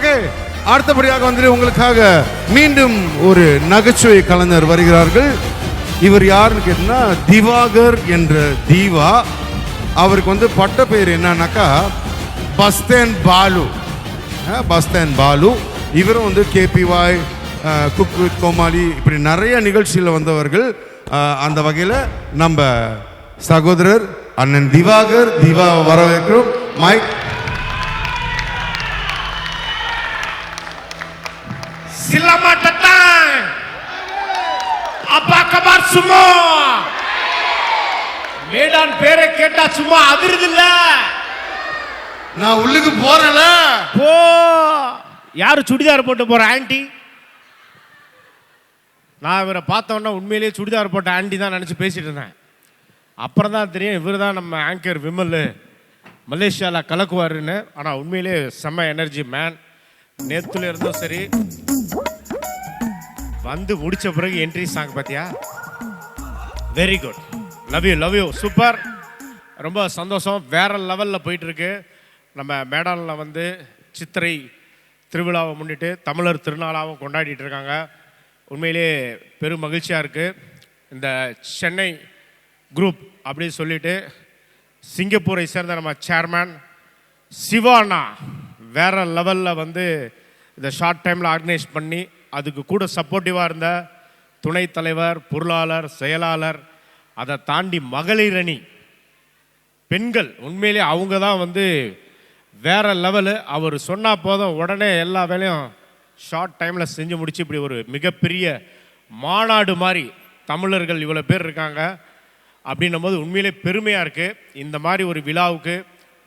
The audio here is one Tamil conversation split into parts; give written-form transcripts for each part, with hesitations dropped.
ஓகே, அடுத்தபடியாக வந்து உங்களுக்காக மீண்டும் ஒரு நகைச்சுவை கலைஞர் வருகிறார்கள். இவர் யாருன்னு கேட்டீங்கன்னா திவாகர் என்ற தீவா. அவருக்கு வந்து பட்ட பேர் என்னன்னாக்கா பஸ்தேன் பாலு. பஸ்தேன் பாலு. இவரும் வந்து கேபிஒய், குக் வித் கோமாளி இப்படி நிறைய நிகழ்ச்சியில் வந்தவர்கள். அந்த வகையில் நம்ம சகோதரர் அண்ணன் திவாகர் தீவா வரவேற்கிறோம். மைக். அப்பா கபார் சும்மா மேடான் பேரை கேட்டா சும்மா அதிருது இல்ல. நான் உள்ளுக்கு போறேன்ல. போ. யாரு சுடிதார் போட்டு போற ஆண்டி? நான் இவரை பார்த்தோன்னா உண்மையிலேயே சுடிதார் போட்ட ஆண்டி தான் நினைச்சு பேசிட்டு இருந்தேன். அப்புறம் தான் தெரியும் இவர் தான் நம்ம ஆங்கர் விமல், மலேசியாவில் கலக்குவாருன்னு. ஆனால் உண்மையிலே செம்ம எனர்ஜி மேன். நேத்துல இருந்தும் சரி, வந்து முடிச்ச பிறகு என்ட்ரி சாங் பார்த்தியா? Very good. Love you super. ரொம்ப சந்தோஷம். வேற லெவலில் போயிட்டு இருக்கு. நம்ம மேடானில் வந்து சித்திரை திருவிழாவை முன்னிட்டு தமிழர் திருநாளாகவும் கொண்டாடிட்டு இருக்காங்க. உண்மையிலே பெரும் மகிழ்ச்சியாக இருக்குது. இந்த சென்னை குரூப் அப்படின்னு சொல்லிட்டு சிங்கப்பூரை சேர்ந்த நம்ம சேர்மேன் சிவானா வேற லெவலில் வந்து இந்த ஷார்ட் டைமில் ஆர்கனைஸ் பண்ணி அதுக்கு கூட சப்போர்ட்டிவாக இருந்த துணைத் தலைவர், பொருளாளர், செயலாளர், அதை தாண்டி மகளிர் அணி பெண்கள், உண்மையிலே அவங்க தான் வந்து வேற லெவலு. அவர் சொன்னால் போதும் உடனே எல்லா வேலையும் ஷார்ட் டைமில் செஞ்சு முடிச்சு இப்படி ஒரு மிகப்பெரிய மாநாடு மாதிரி தமிழர்கள் இவ்வளோ பேர் இருக்காங்க அப்படின்னும் போது உண்மையிலே பெருமையாக இருக்குது. இந்த மாதிரி ஒரு விழாவுக்கு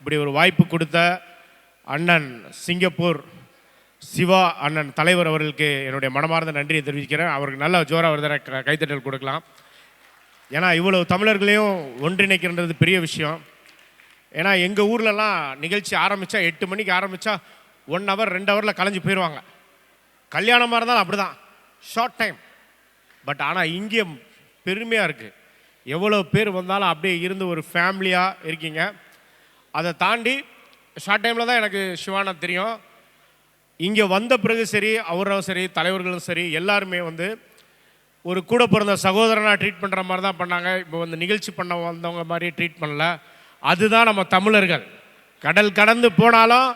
இப்படி ஒரு வாய்ப்பு கொடுத்த அண்ணன் சிங்கப்பூர் சிவா அண்ணன் தலைவர் அவர்களுக்கு என்னுடைய மனமார்ந்த நன்றியை தெரிவிக்கிறேன். அவருக்கு நல்ல ஜோரா ஒரு கைத்தட்டல் கொடுக்கலாம். ஏன்னா இவ்வளவு தமிழர்களையும் ஒன்றிணைக்கின்றது பெரிய விஷயம். ஏன்னா எங்கள் ஊர்லலாம் நிகழ்ச்சி ஆரம்பித்தா 8 மணிக்கு ஆரம்பித்தா 1 ஹவர் 2 ஹவரில் கலைஞ்சு போயிடுவாங்க. கல்யாணமாக இருந்தாலும் அப்படி தான், ஷார்ட் டைம். பட் ஆனால் இங்கே பெருமையாக இருக்குது. எவ்வளோ பேர் வந்தாலும் அப்படியே இருந்து ஒரு ஃபேமிலியாக இருக்கீங்க. அதை தாண்டி ஷார்ட் டைமில் தான் எனக்கு சிவானா தெரியும். இங்கே வந்த பிறகு சரி, அவரும் சரி, தலைவர்களும் சரி, எல்லாருமே வந்து ஒரு கூட பிறந்த சகோதரனாக ட்ரீட் பண்ணுற மாதிரி தான் பண்ணாங்க. இப்போ வந்து நிகழ்ச்சி பண்ண வந்தவங்க மாதிரி ட்ரீட் பண்ணல. அதுதான் நம்ம தமிழர்கள். கடல் கடந்து போனாலும்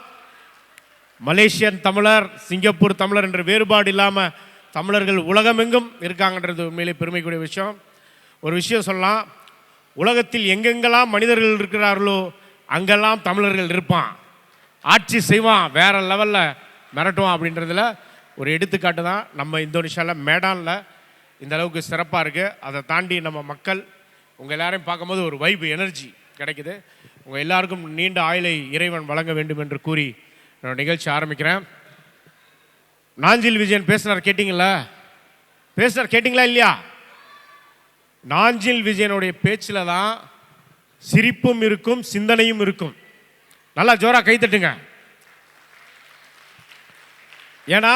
மலேசியன் தமிழர், சிங்கப்பூர் தமிழர் என்ற வேறுபாடு இல்லாமல் தமிழர்கள் உலகமெங்கும் இருக்காங்கன்றது உண்மையிலே பெருமைக்குரிய விஷயம். ஒரு விஷயம் சொல்லலாம், உலகத்தில் எங்கெங்கெல்லாம் மனிதர்கள் இருக்கிறார்களோ அங்கெல்லாம் தமிழர்கள் இருப்பான், ஆட்சி செய்வான், வேற லெவலில் மிரட்டுவான் அப்படின்றதுல ஒரு எடுத்துக்காட்டு தான் நம்ம இந்தோனேஷியாவில் மேடானில் இந்த அளவுக்கு சிறப்பாக இருக்குது. அதை தாண்டி நம்ம மக்கள் உங்கள் எல்லாரையும் பார்க்கும்போது ஒரு வைப் எனர்ஜி கிடைக்குது. உங்கள் எல்லாருக்கும் நீண்ட ஆயுளை இறைவன் வழங்க வேண்டும் என்று கூறி என்னோட நிகழ்ச்சி ஆரம்பிக்கிறேன். நாஞ்சில் விஜயன் பேசினார், கேட்டிங்களா? கேட்டிங்களா இல்லையா? நாஞ்சில் விஜயனுடைய பேச்சில் தான் சிரிப்பும் இருக்கும், சிந்தனையும் இருக்கும். நல்லா ஜோரா கைத்தட்டுங்க. ஏன்னா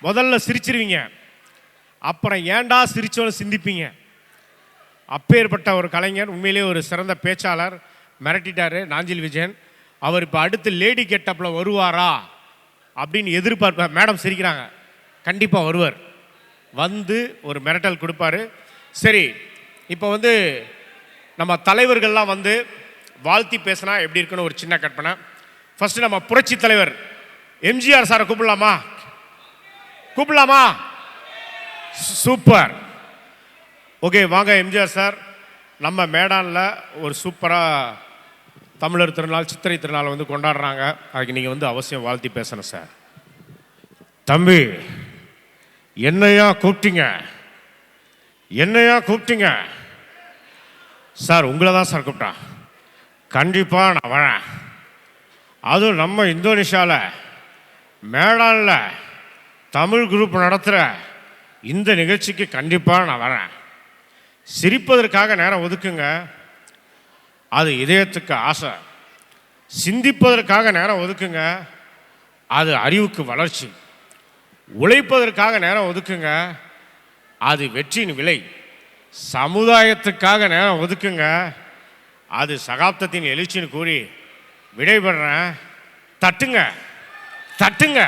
முதல்ல சிரிச்சிருவீங்க, அப்புறம் ஏண்டா சிரிச்சோன்னு சிந்திப்பீங்க. அப்பேற்பட்ட ஒரு கலைஞர், உண்மையிலேயே ஒரு சிறந்த பேச்சாளர். மிரட்டிட்டாரு நாஞ்சில் விஜயன். அவர் இப்போ அடுத்து லேடி கெட்டப்பில் வருவாரா அப்படின்னு எதிர்பார்ப்பார். மேடம் சிரிக்கிறாங்க, கண்டிப்பாக வருவார். வந்து ஒரு மிரட்டல் கொடுப்பாரு. சரி, இப்போ வந்து நம்ம தலைவர்கள்லாம் வந்து வாழ்த்தி பேசினா எப்படி இருக்குன்னு ஒரு சின்ன கற்பனை. ஃபர்ஸ்ட் நம்ம புரட்சி தலைவர் எம்ஜிஆர் சாரை கூப்பிடலாமா? சூப்பர். ஓகே, வாங்க எம்ஜிஆர் சார். நம்ம மேடானில் ஒரு சூப்பராக தமிழர் திருநாள், சித்திரை திருநாள் வந்து கொண்டாடுறாங்க. அதுக்கு நீங்கள் வந்து அவசியம் வாழ்த்தி பேசணும் சார். தம்பி, என்னையா கூப்பிட்டீங்க சார்? உங்களை தான் சார் கூப்பிட்டான். கண்டிப்பாக நான் வரேன். அதுவும் நம்ம இந்தோனேஷியாவில் மேடானில் தமிழ் குரூப் நடத்துகிற இந்த நிகழ்ச்சிக்கு கண்டிப்பாக நான் வரேன். சிரிப்பதற்காக நேரம் ஒதுக்குங்க, அது இதயத்துக்கு ஆசை. சிந்திப்பதற்காக நேரம் ஒதுக்குங்க, அது அறிவுக்கு வளர்ச்சி. உழைப்பதற்காக நேரம் ஒதுக்குங்க, அது வெற்றியின் விலை. சமுதாயத்துக்காக நேரம் ஒதுக்குங்க, அது சகாப்தத்தின் எழுச்சின்னு கூறி விடைபெறேன். தட்டுங்க. தட்டுங்க.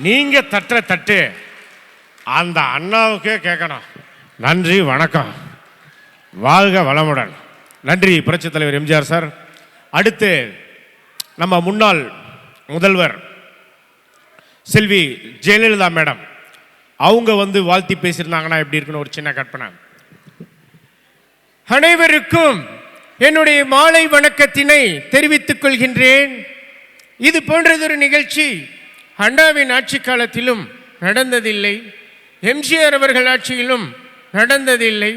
நீங்க தட்டுற தட்டு அந்த அண்ணாவுக்கே கேட்கணும். நன்றி, வணக்கம், வாழ்க வளமுடன். நன்றி புரட்சித் தலைவர் எம்ஜிஆர் சார். அடுத்து நம்ம முன்னாள் முதல்வர் செல்வி ஜெயலலிதா மேடம், அவங்க வந்து வாழ்த்தி பேசியிருந்தாங்கன்னா எப்படி இருக்குன்னு ஒரு சின்ன கற்பனை. அனைவருக்கும் என்னுடைய மாலை வணக்கத்தினை தெரிவித்துக் கொள்கின்றேன். இது போன்றதொரு நிகழ்ச்சி அண்ணாவின் ஆட்சி காலத்திலும் நடந்ததில்லை, எம்ஜிஆர் அவர்கள் ஆட்சியிலும் நடந்ததில்லை.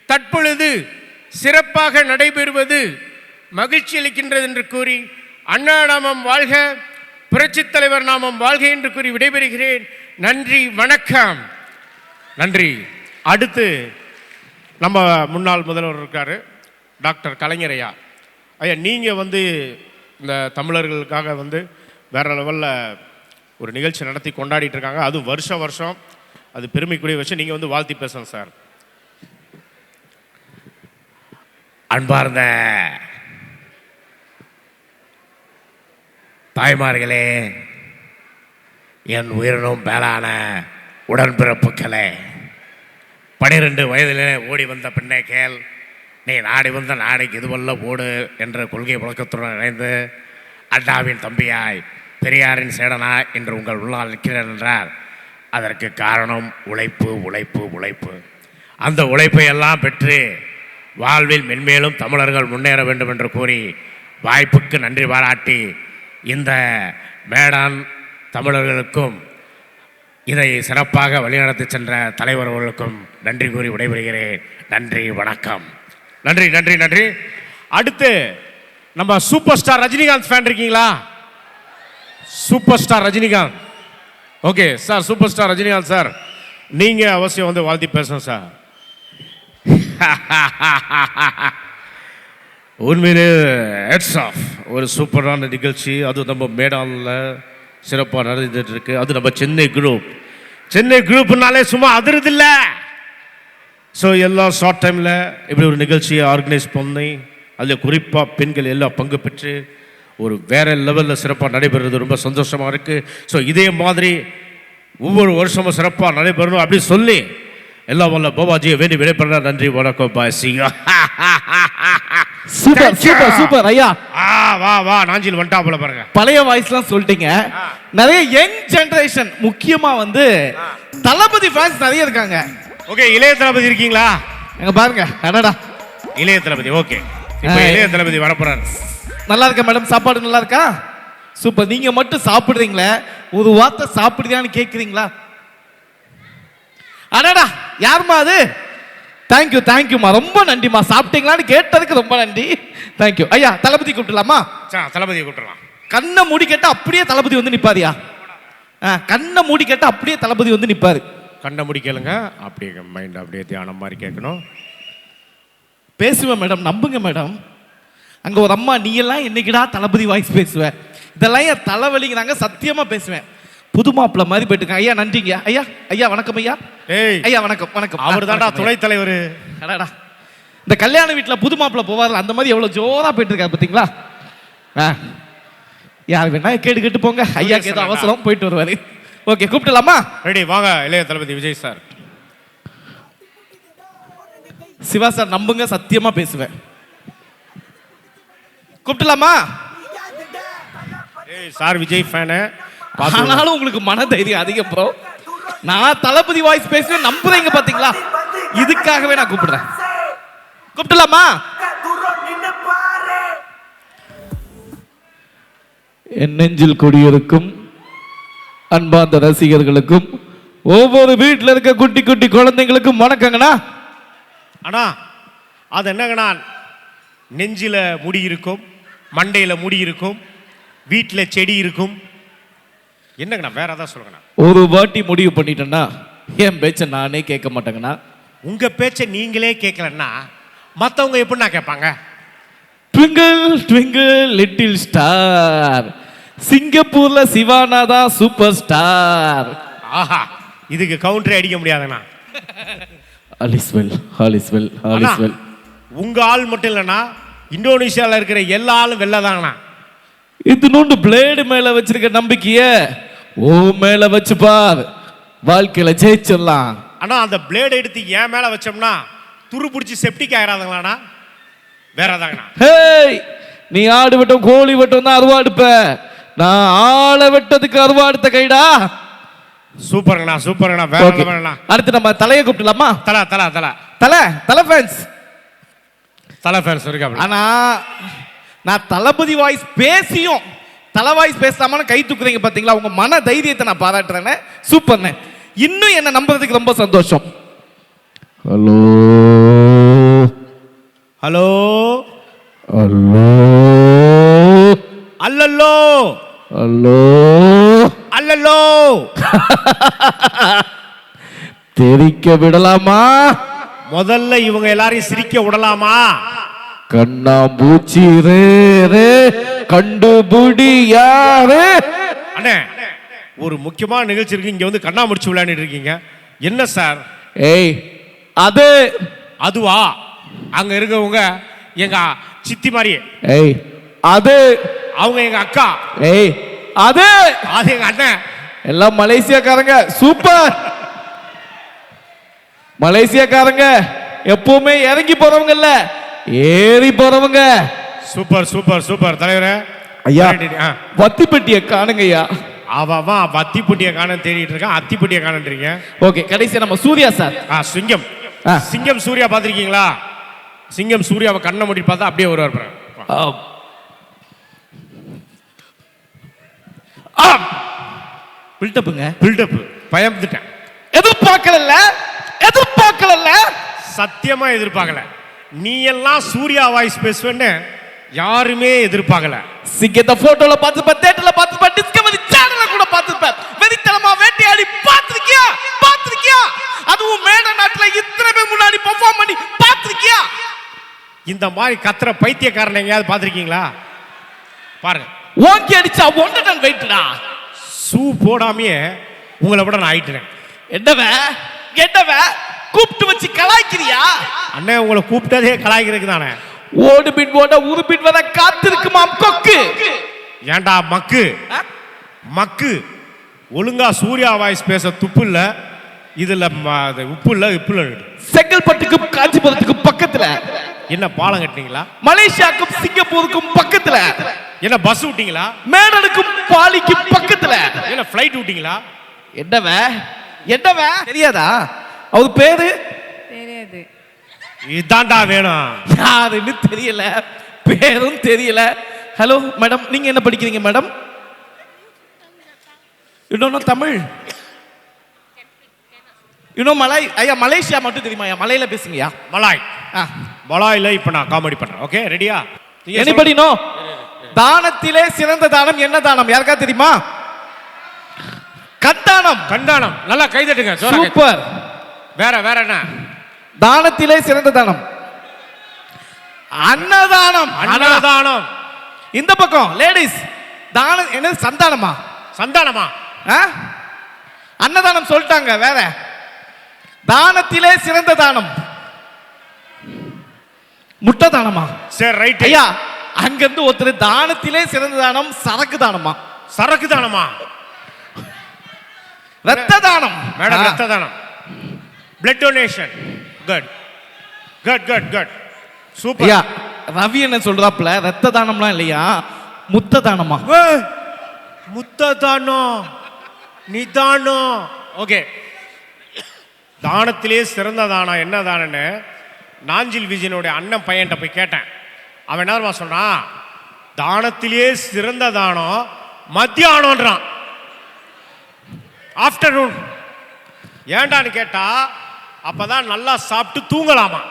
தற்பொழுது சிறப்பாக நடைபெறுவது மகிழ்ச்சி அளிக்கின்றது என்று கூறி அண்ணா நாமம் வாழ்க, புரட்சித் தலைவர் நாமம் வாழ்க என்று கூறி விடைபெறுகிறேன். நன்றி, வணக்கம். நன்றி. அடுத்து நம்ம முன்னாள் முதல்வர் இருக்காரு, டாக்டர் கலைஞர் ஐயா. ஐயா, நீங்கள் வந்து இந்த தமிழர்களுக்காக வந்து வேற லெவலில் ஒரு நிகழ்ச்சி நடத்தி கொண்டாடிட்டு இருக்காங்க. அது வருஷம் வருஷம் அது பெருமைக்குரிய விஷயம். நீங்கள் வந்து வாழ்த்தி பேசணும் சார். அன்பார்ந்த தாய்மார்களே, என் உயிரினும் மேலான உடன்பிறப்புகளே, 12 வயதிலே ஓடி வந்த பெண்ணை கேள், நீ நாடி வந்த நாளைக்கு இதுவல்ல ஓடு என்ற கொள்கை முழக்கத்துடன் இணைந்து அண்ணாவின் தம்பியாய் பெரியாரின் சேடனாய் என்று உங்கள் உள்ளால் நிற்கிறேன் என்றார். அதற்கு காரணம் உழைப்பு, உழைப்பு, உழைப்பு. அந்த உழைப்பை எல்லாம் பெற்று வாழ்வில் மென்மேலும் தமிழர்கள் முன்னேற வேண்டும் என்று கூறி வாய்ப்புக்கு நன்றி பாராட்டி இந்த மேடான் தமிழர்களுக்கும் இதை சிறப்பாக வழிநடத்தி சென்ற தலைவர் அவர்களுக்கும் நன்றி கூறி விடைபெறுகிறேன். நன்றி, வணக்கம். நன்றி, நன்றி, நன்றி. அடுத்து நம்ம சூப்பர் ஸ்டார் ரஜினிகாந்த் ஃபேன் இருக்கீங்களா? Super star Rajinikanth. Okay sir, super star Rajinikanth sir, நீங்க அவசியம் வந்து வாழ்த்தி பேசணும் சார். உண்மையிலே ஹெட்ஸ் ஆஃப், ஒரு சூப்பரான நிகழ்ச்சி. அது நம்ம மேடானில் சிறப்பாக நடந்துட்டு இருக்கு. அது நம்ம சென்னை குரூப். சென்னை குரூப்னாலே சும்மா அதிருதில்ல. ஸோ எல்லாம் ஷார்ட் டைமில் இப்படி ஒரு நிகழ்ச்சியை ஆர்கனைஸ் பண்ணி அதில் குறிப்பாக பெண்கள் எல்லாம் பங்கு பெற்று ஒரு வேற லெவலில் சிறப்பாக நடைபெறுறது ரொம்ப சந்தோஷமாக இருக்குது. ஸோ இதே மாதிரி ஒவ்வொரு வருஷமும் சிறப்பாக நடைபெறணும் அப்படி சொல்லி எல்லாம் வல்ல பாபாஜியை வேண்டி விடைபெற. நன்றி, வணக்கம், பாய். சூப்பர் சூப்பர் சூப்பர் ஐயா. வா வா நாஞ்சில் வந்துட்டாப்புல பாருங்க. பழைய வாய்ஸ்லாம் சொல்லிட்டீங்க. நிறைய யங் ஜெனரேஷன், முக்கியமா வந்து தளபதி ஃபேன்ஸ் நிறைய இருக்காங்க. ஓகே, இளைய தளபதி இருக்கீங்களா? எங்க பாருங்க, அடடா இளைய தளபதி. ஓகே, இப்போ இளைய தளபதி வரப்போறாரு. நல்லா இருக்கா மேடம்? சாப்பாடு நல்லா இருக்கா? சூப்பர். நீங்க மட்டும் சாப்பிடுறீங்களே, ஒரு வார்த்தை சாப்பிடுறியான்னு கேட்குறீங்களா? அடடா, யாருமா அது? தேங்க்யூ தேங்க்யூமா, ரொம்ப நன்றிமா. சாப்பிட்டீங்களான்னு கேட்டதுக்கு ரொம்ப நன்றி. தேங்க்யூ ஐயா. தளபதி கூப்பிடலாமா? தளபதியை கூப்பிடலாம். கண்ணை மூடி கேட்டா அப்படியே தளபதி வந்து நிப்பாரியா? கண்ணை மூடி கேட்டா அப்படியே தளபதி வந்து நிப்பாரு. கண்ணை மூடி கேளுங்க, அப்படியே மைண்ட் அப்படியே தியானம் மாதிரி கேட்கணும். பேசுவேன் மேடம், நம்புங்க மேடம். அங்க ஒரு அம்மா, நீ எல்லாம் என்னைக்குடா தளபதி வாய்ஸ் பேசுவேன், இதெல்லாம் என் தலைவலிங்கிறாங்க. சத்தியமா பேசுவேன். புது மாப்பிள்ள மாதிரி போயிட்டு. ஐயா நன்றிங்க ஐயா. ஐயா வணக்கம் ஐயா. ஐயா வணக்கம். வணக்கம். அவர் தான்டா துணைத் தலைவர். அடாடா, இந்த கல்யாண வீட்டில் புது மாப்பிள்ள போவார்ல, அந்த மாதிரி எவ்வளவு ஜோரா போயிட்டு இருக்காரு பார்த்தீங்களா? யார் வேணா கேட்டு கேட்டு போங்க. ஐயாக்கு ஏதோ அவசரம், போயிட்டு வருவாரு. ஓகே, கூப்பிடலாமா? ரெடி, வாங்க இளைய தளபதி விஜய் சார். சிவா சார், நம்புங்க, சத்தியமா பேசுவேன். கூப்பிடலாமா? சார் விஜய் ஃபேனு, ஆனாலும் உங்களுக்கு மன தைரியம் அதிகம் ப்ரோ. நான் தளபதி வாய்ஸ் பேசுவேன், நம்புறீங்க பாத்தீங்களா? இதுக்காகவே நான் கூப்பிடுறேன். கூப்பிடலாமா? என் நெஞ்சில் குடியிருக்கும் அன்பார்ந்த ரசிகர்களுக்கும் ஒவ்வொரு வீட்டில் இருக்க குட்டி குட்டி குழந்தைங்களுக்கும் வணக்கங்கண்ணா. அண்ணா, அது என்னங்கண்ணா, நெஞ்சில முடி இருக்கும், மண்டையில முடி இருக்கும், வீட்டில் செடி இருக்கும். என்னங்கண்ணா, வேற ஏதாவது சொல்லுங்கண்ணா. ஒரு வாட்டி முடிவு பண்ணிட்டேன்னா என் பேச்சை நானே கேட்க மாட்டேங்கண்ணா. உங்க பேச்சை நீங்களே கேட்கலன்னா மற்றவங்க எப்படின்னா கேட்பாங்க? ட்விங்கிள் ட்விங்கிள் லிட்டில் ஸ்டார், சிங்கப்பூர்ல சிவானா தான் சூப்பர் ஸ்டார். ஆஹா, இதுக்கு கவுண்டரே அடிக்க முடியாதுண்ணா. All is well, all is well, all is well. உங்க ஆள் மட்டும் இல்லைண்ணா, இந்தோனேஷியாவில் இருக்கிற எல்லா ஆளும் வெள்ளதாங்கண்ணா. இது பிளேடு மேல வச்சிருக்க நம்பிக்கைய ஓ மேல வச்சு பார், வாழ்க்கையில ஜெயிச்சிடலாம். ஆனா அந்த பிளேடு எடுத்து என் மேல வச்சோம்னா துரு பிடிச்சி செப்டிக் ஆயிராதுங்களாண்ணா? வேற ஏதாங்கண்ணா? ஹேய், நீ ஆடு வெட்டும் கோழி வெட்டும் தான் அருவா எடுப்ப, நான் ஆளை வெட்டதுக்கு அருவா எடுத்த கைடா. சூப்பர்ங்கண்ணா சூப்பர்ங்கண்ணா, வேற லெவல்ண்ணா. அடுத்து நம்ம தலையை கூப்பிடலாமா? தலை தலை தலை தலை தலை ஃபேன்ஸ், தலை ஃபேன்ஸ் இருக்காப்ல. ஆனா நான் தளபதி வாய்ஸ் பேசியும் தலை வாய்ஸ் பேசாம கை தூக்குறீங்க பாத்தீங்களா? உங்க மன தைரியத்தை நான் பாராட்டுறேன். சூப்பர்ண்ணே. இன்னும் என்ன நம்புறதுக்கு ரொம்ப சந்தோஷம். ஹலோ ஹலோ ஹலோ அல்லல்லோ ஹலோ அல்லல்லோ. தெரிக்க விடலாமா? முதல்ல இவங்க எல்லாரையும் சிரிக்க விடலாமா? கண்ணா பூச்சி ரே ரே கண்டுபிடி யாரு? அண்ணே, ஒரு முக்கியமான நிகழ்ச்சி இருக்கு, இங்க வந்து கண்ணா முடிச்சு விளையாடிட்டு இருக்கீங்க. என்ன சார்? ஏய், அது அதுவா? அங்க இருக்கவங்க எங்க சித்தி மாதிரி. ஏய், அது அவங்க எங்க அக்கா. ஏய், அது அது எங்க அண்ணன். எல்லாம் மலேசியாக்காரங்க. சூப்பர். மலேசியாக்காரங்க எப்பவுமே இறங்கி போறவங்க இல்ல, ஏறி போறவங்க. சூப்பர் சூப்பர் சூப்பர் தலைவரே. ஐயா, வத்திப்பட்டிய காணுங்க ஐயா. அவன் வத்திப்பட்டியை காண தேடிட்டு இருக்கான், அத்திப்பட்டியை காணன்றீங்க. ஓகே, கடைசியா நம்ம சூர்யா சார். சிங்கம். சிங்கம் சூர்யா பாத்திருக்கீங்களா? சிங்கம் சூர்யாவை கண்ணை மூடி பார்த்தா அப்படியே வருவார் பாருங்க. பில்டப்புங்க, பில்டப். பயந்துட்டேன். எதிர்பார்க்கல, எதிர்பார்க்கல, சத்தியமா எதிர்பார்க்கல. நீ எல்லாம் சூர்யா வாய்ஸ் பேசுவேன்னு யாருமே எதிர்பார்க்கல. சிங்கத்தை போட்டோல பார்த்துப்ப, தியேட்டர்ல பார்த்துப்ப, டிஸ்கவரி சேனல்ல கூட பார்த்துப்ப, வெறித்தனமா வேட்டையாடி பார்த்திருக்கியா? பார்த்திருக்கியா? அதுவும் மேட நாட்டுல இத்தனை பேர் முன்னாடி பெர்ஃபார்ம் பண்ணி பார்த்திருக்கியா? இந்த மாதிரி கத்துற பைத்தியக்காரன் எங்கயாவது பார்த்திருக்கீங்களா? பாருங்க, ஓங்கி அடிச்சா 1 டன் வெயிட்டா. ஷூ போடாமையே உங்களை விட நான் ஆயிட்டேன். என்னவ என்னவ கூப்பிட்டு வச்சு கலாய்க்கிறியா? அண்ணே, உங்களை கூப்பிட்டதே கலாய்க்கிறதுக்கு தானே. ஓடு பின் ஓட ஊரு பின் வர காத்திருக்குமாம் கொக்கு. ஏண்டா மக்கு மக்கு, ஒழுங்கா சூர்யா வாய்ஸ் பேச துப்பு இல்ல, இதுல உப்பு இல்ல, உப்பு இல்ல. செங்கல்பட்டுக்கும் காஞ்சிபுரத்துக்கும் பக்கத்துல என்ன பாலம் கட்டினீங்களா? மலேசியாக்கும் சிங்கப்பூருக்கும் பக்கத்துல என்ன பஸ் விட்டீங்களா? மேடனுக்கும் பாலிக்கும் பக்கத்துல என்ன ஃப்ளைட் விட்டீங்களா? என்னவ என்னவ தெரியாதா? அவரு பேரு தெரியாது. இதாண்டா வேணும். யாருன்னு தெரியல, பேரும் தெரியல. ஹலோ மேடம், நீங்க என்ன படிக்கிறீங்க மேடம்? இன்னொன்னு தமிழ், இன்னும் மலாய். ஐயா, மலேசியா மட்டும் தெரியுமா? ஐயா, மலையில பேசுங்கயா. மலாய். மலாயில இப்ப நான் காமெடி பண்றேன். ஓகே, ரெடியா? Anybody no? தானத்திலே சிறந்த தானம் என்ன தானம்? யாருக்கா தெரியுமா? கந்தானம். கண்டானம். நல்லா கை தட்டுங்க. சூப்பர். வேற வேற என்ன? தானத்திலே சிறந்த தானம் அன்னதானம். அன்னதானம். இந்த பக்கம் லேடிஸ் தானம் என்ன? சந்தானமா? சந்தானமா? அன்னதானம் சொல்லிட்டாங்க. வேற தானத்திலே சிறந்த தானம் முட்டை தானமா? சரி, ரைட். ஐயா, அங்கிருந்து ஒருத்தர் தானத்திலே சிறந்த தானம் சரக்கு தானமா? சரக்கு தானமா? ரத்த தானம். மேடம், ரத்த தானம். Blood donation. Good good good good. Super. ஐயா, ரவி என்ன சொல்றாப்ல, ரத்த தானம்லாம் இல்லையா, முத்த தானமா? முத்த தானம், நிதானம். ஓகே, தானத்திலே சிறந்த தானம் என்ன தானன்னு நாஞ்சில் விஜயனுடைய அண்ணன் பையன்கிட்ட போய் கேட்டேன். அவன் என்ன சொன்னான்? தானத்திலே சிறந்த தானம் மத்தியானம்ன்றான், ஆஃப்டர்நூன். ஏண்டான்னு கேட்டா அப்பதான் நல்லா சாப்பிட்டு தூங்கலாமா.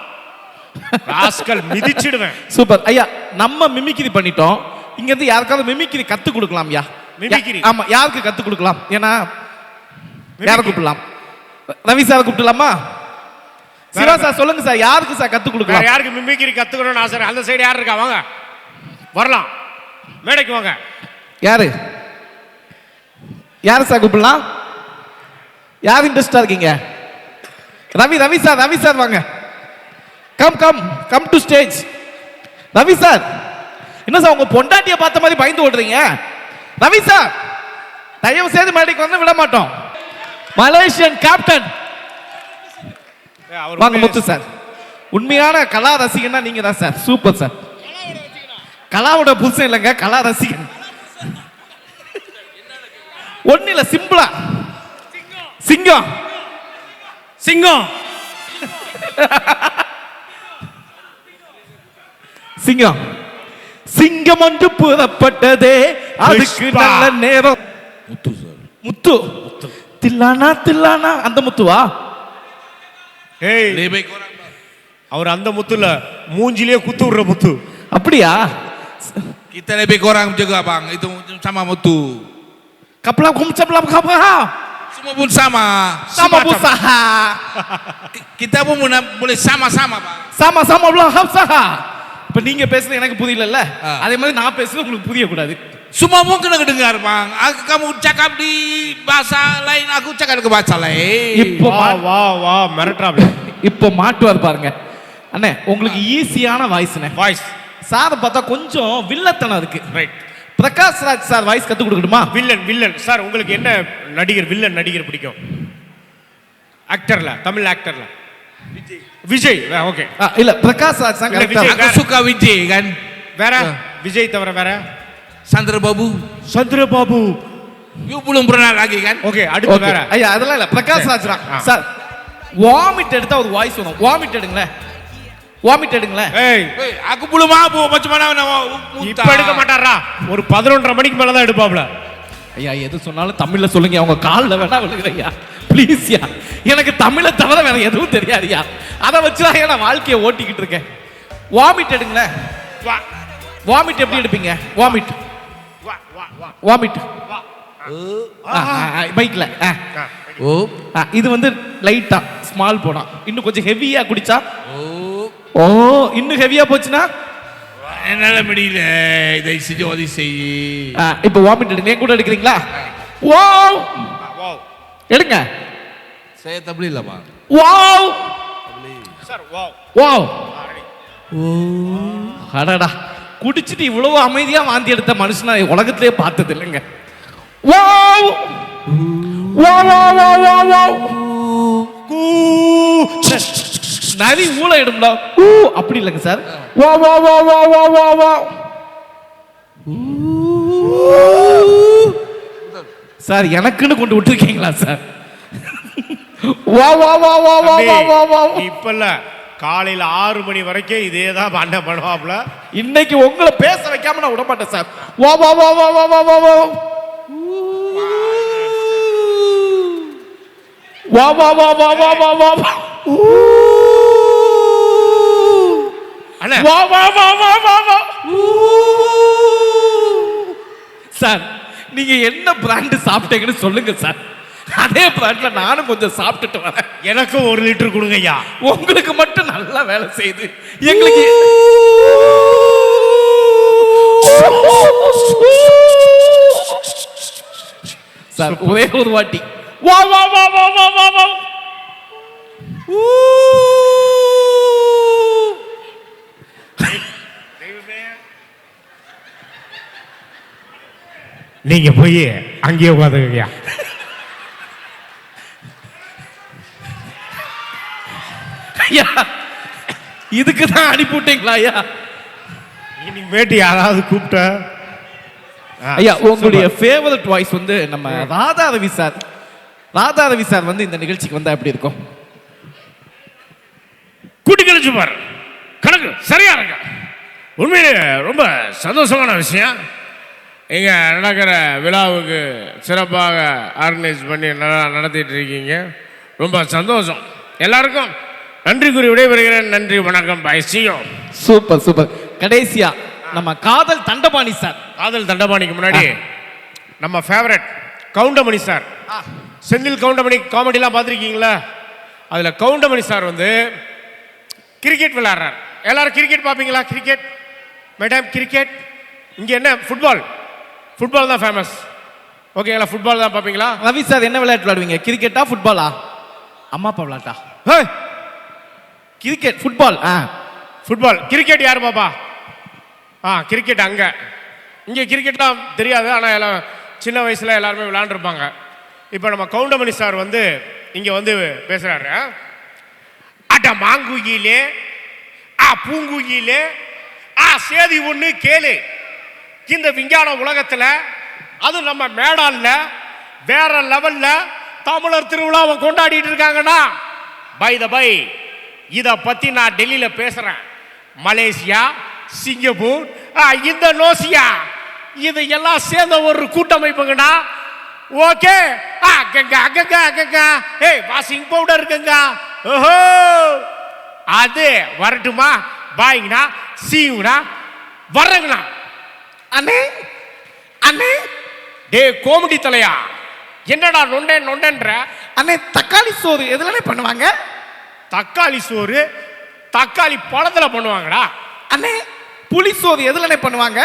ராஸ்கல், மிதிச்சிடுவேன். சூப்பர். ஐயா, நம்ம மிமிக்ரி பண்ணிட்டோம். இங்க இருந்து யாருக்காவது மிமிக்ரி கத்து கொடுக்கலாம். யா மிமிக்ரி? ஆமா, யாருக்கு கத்து கொடுக்கலாம்? ஏன்னா யாரை கூப்பிடலாம்? ரவி சார் கூப்பிடலாமா? சிவா சார் சொல்லுங்க சார், யாருக்கு சார் கத்து கொடுக்கலாம்? யாருக்கு மிமிக்ரி கத்துக்கணும்னு ஆசை? அந்த சைடு யார் இருக்கா? வாங்க, வரலாம், மேடைக்கு வாங்க. யாரு யாரு சார் கூப்பிடலாம்? யார் இன்ட்ரெஸ்டா இருக்கீங்க? ரவி ரவி சார், ரவி சார் வாங்க. Come come come to stage. Ravi sir, என்ன சார் உங்க பொண்டாட்டிய பார்த்த மாதிரி பயந்து ஓடுறீங்க? ரவி சார் தயவு செய்து மேடைக்கு வந்து விட மாட்டோம். மலேசியன் கேப்டன் வாங்க முத்து சார். உண்மையான கலா ரசிகன்னா நீங்க தான் சார். Super sir. கலாவோட புதுசம் இல்லைங்க, கலா ரசிகன். ஒண்ணு இல்ல, சிம்பிளா சிங்கம் சிங்கம் சிங்கம் சிங்கம் ஒன்று புறப்பட்டதே, அதுக்கு புஷ்பா. நல்ல நேரம். முத்து சார். முத்து தில்லானா தில்லானா அந்த முத்துவா? ஏய் Lebih korang. அவர் அந்த முத்து இல்ல, மூஞ்சிலே குத்து விடுற முத்து. அப்படியா? Kita lebih korang juga bang. Itu sama mutu. கப்பலாம் கும்சப்லாம் கப்பா Semua pun sama. sama busaha Kita pun boleh sama-sama bang. sama sama bilang hafsaha. இப்ப நீங்க பேசுறது எனக்கு புரியல, ஆ. அதே மாதிரி நான் பேசுறது உங்களுக்கு புரிய கூடாது. Semua pun kena dengar bang. Kamu cakap di bahasa lain, aku cakap ke bahasa lain. இப்போ வா வா வா மிரட்டாப்ல. இப்போ மாட்டுவார் பாருங்க அண்ணே. உங்களுக்கு ஈஸியான வாய்ஸ்ண்ணே. வாய்ஸ் சார் பார்த்தா கொஞ்சம் வில்லத்தனம் இருக்கு. Right. Prakash Raj sir voice கத்து கொடுக்கணுமா? வில்லன் வில்லன் சார், உங்களுக்கு என்ன நடிகர் வில்லன் நடிகர் பிடிக்கும்? ஆக்டர்ல, தமிழ் ஆக்டர்ல விஜய். ஓகே. இல்ல பிரகாஷ் ராஜ் சார் இல்ல, கரெக்டா. Vijay. Aku suka Vijay kan. வேற விஜய் தவிர வேற? Sandra Babu. Chandrababu. You belum pernah lagi kan? Okay, அடுத்து Okay. வேற? ஐயா அதெல்லாம் இல்ல, பிரகாஷ் ராஜ் தான். ஆ. சார் வாமிட் எடுத்தா ஒரு வாய்ஸ் வரும். வாமிட் எடுங்களேன், வாமிட் எடுங்களேன். ஏய் Hey, aku belum mabuk. Macam mana nak muntah? இப்ப எடுக்க மாட்டாரா? ஒரு 11:30 மணிக்கு மேல தான் எடுப்பாப்ல. ஐயா எது சொன்னாலும் தமிழ்ல சொல்லுங்க, அவங்க கால்ல வேணா விழுகிறையா ப்ளீஸ்யா. எனக்கு தமிழை தவிர வேற எதுவும் தெரியாதுயா. அதை வச்சுதான் நான் வாழ்க்கையை ஓட்டிக்கிட்டு இருக்கேன். வாமிட் எடுங்களேன். வா வாமிட் எப்படி எடுப்பீங்க? வாமிட் வா வா வா. வாமிட் பைக்ல. Oh. இது வந்து லைட்டா ஸ்மால் போனா, இன்னும் கொஞ்சம் ஹெவியா குடிச்சா. Oh. ஓ இன்னும் ஹெவியா போச்சுன்னா என்னால முடியல. இதை செஞ்சு செய். இப்போ வாமிட் எடுங்க. என் கூட எடுக்கிறீங்களா? Wow wow. எடுங்க. Saya tak boleh lah bang. Wow sir wow. Wow. அடடா, குடிச்சிட்டு இவ்வளவு அமைதியா வாந்தி எடுத்த மனுஷனா உலகத்திலேயே பார்த்தது இல்லைங்க. Wow wow wow wow wow wow. கூ நரி ஊள இடும்ல. ஊ அப்படி இல்லைங்க சார். வா வா வா வா வா வா வா. சார் எனக்குன்னு கொண்டு விட்டுருக்கீங்களா சார்? வா வா வா வா வா வா வா வா. இப்ப இல்ல, காலையில 6 மணி வரைக்கும் இதே தான் பண்ண பண்ணுவாப்ல. இன்னைக்கு உங்களை பேச வைக்காம நான் விட மாட்டேன் சார். வா வா வா வா வா வா வா வா. வா வா வா வா வா வா வா வா. அண்ணா வா வா வா வா வா வா. சார் நீங்க என்ன பிராண்ட் சாப்பிட்டீங்கன்னு சொல்லுங்க சார். அதே பிராண்ட்ல நானும் கொஞ்சம் சாப்பிட்டுட்டு வரேன். எனக்கும் 1 லிட்டர் கொடுங்க ஐயா. உங்களுக்கு மட்டும் நல்லா வேலை செய்யுது, எங்களுக்கு சார் ஒரே ஒரு வாட்டி. வா வா வா வா வா வா வா. நீங்க போய் அங்கேயே உட்காந்துங்க. ஐயா இதுக்கு தான் அனுப்பி விட்டீங்களா ஐயா? இன்னைக்கு மேட்டு யாராவது கூப்பிட்ட? ஐயா உங்களுடைய ஃபேவரட் வாய்ஸ் வந்து நம்ம ராதா ரவி சார். ராதா ரவி சார் வந்து இந்த நிகழ்ச்சிக்கு வந்தா எப்படி இருக்கும்? கூட்டி கழிச்சு பாரு, கணக்கு சரியா இருக்க. உண்மையிலே ரொம்ப சந்தோஷமான விஷயம். இங்கே நடக்கிற விழாவுக்கு சிறப்பாக ஆர்கனைஸ் பண்ணி நடத்திட்டு இருக்கீங்க. ரொம்ப சந்தோஷம். எல்லாருக்கும் நன்றி கூறி விடைபெறுகிறேன். நன்றி, வணக்கம், bye, see you. Super super. கடைசியா நம்ம காதல் தண்டபாணி சார். காதல் தண்டபாணிக்கு முன்னாடி நம்ம ஃபேவரட் கவுண்டமணி சார். செந்தில் கவுண்டமணி காமெடிலாம் பார்த்துருக்கீங்களா? அதில் கவுண்டமணி சார் வந்து கிரிக்கெட் விளையாடுறார். எல்லாரும் கிரிக்கெட் பார்ப்பீங்களா? Cricket madam, cricket. இங்கே என்ன ஃபுட்பால்? ஃபுட்பால் தான் ஃபேமஸ். ஓகேங்களா? ஃபுட்பால் தான் பார்ப்பீங்களா? ரவி சார் என்ன விளையாட்டு விளையாடுவீங்க? கிரிக்கெட்டா ஃபுட்பாலா? அம்மா அப்பா விளையாட்டா? Cricket football. ஃபுட்பால். கிரிக்கெட் யார் பாப்பா? கிரிக்கெட் அங்கே. இங்கே கிரிக்கெட்லாம் தெரியாது, ஆனால் எல்லாம் சின்ன வயசில் எல்லாருமே விளையாண்டுருப்பாங்க. இப்போ நம்ம கவுண்டமணி சார் வந்து இங்கே வந்து பேசுகிறாரு. அட மாங்குயிலே பூங்குயிலே சேதி ஒன்று கேளு. இந்த விஞ்ஞான உலகத்தில் அது நம்ம மேடான்ல வேற லெவல்ல தமிழர் திருவிழாவை கொண்டாடிட்டு இருக்காங்கன்னா, பை த பை இதை பற்றி நான் டெல்லியில் பேசுகிறேன். மலேசியா, சிங்கப்பூர், இந்தோனேசியா இது எல்லாம் சேர்ந்த ஒரு கூட்டமைப்புங்கண்ணா. Okay, Ganga Ganga Ganga, washing powder Ganga, ஓஹோ அது வரட்டுமா? பாய்ங்கண்ணா, சீங்கண்ணா, வர்றங்கண்ணா. அண்ணே அண்ணே, டே கோமடி தலையா, என்னடா நொண்டேன் நொண்டன்ற? அண்ணே தக்காளி சோறு எதுலனே பண்ணுவாங்க? தக்காளி சோறு தக்காளி பழத்துல பண்ணுவாங்கடா. அண்ணே புளி சோறு எதுலனே பண்ணுவாங்க?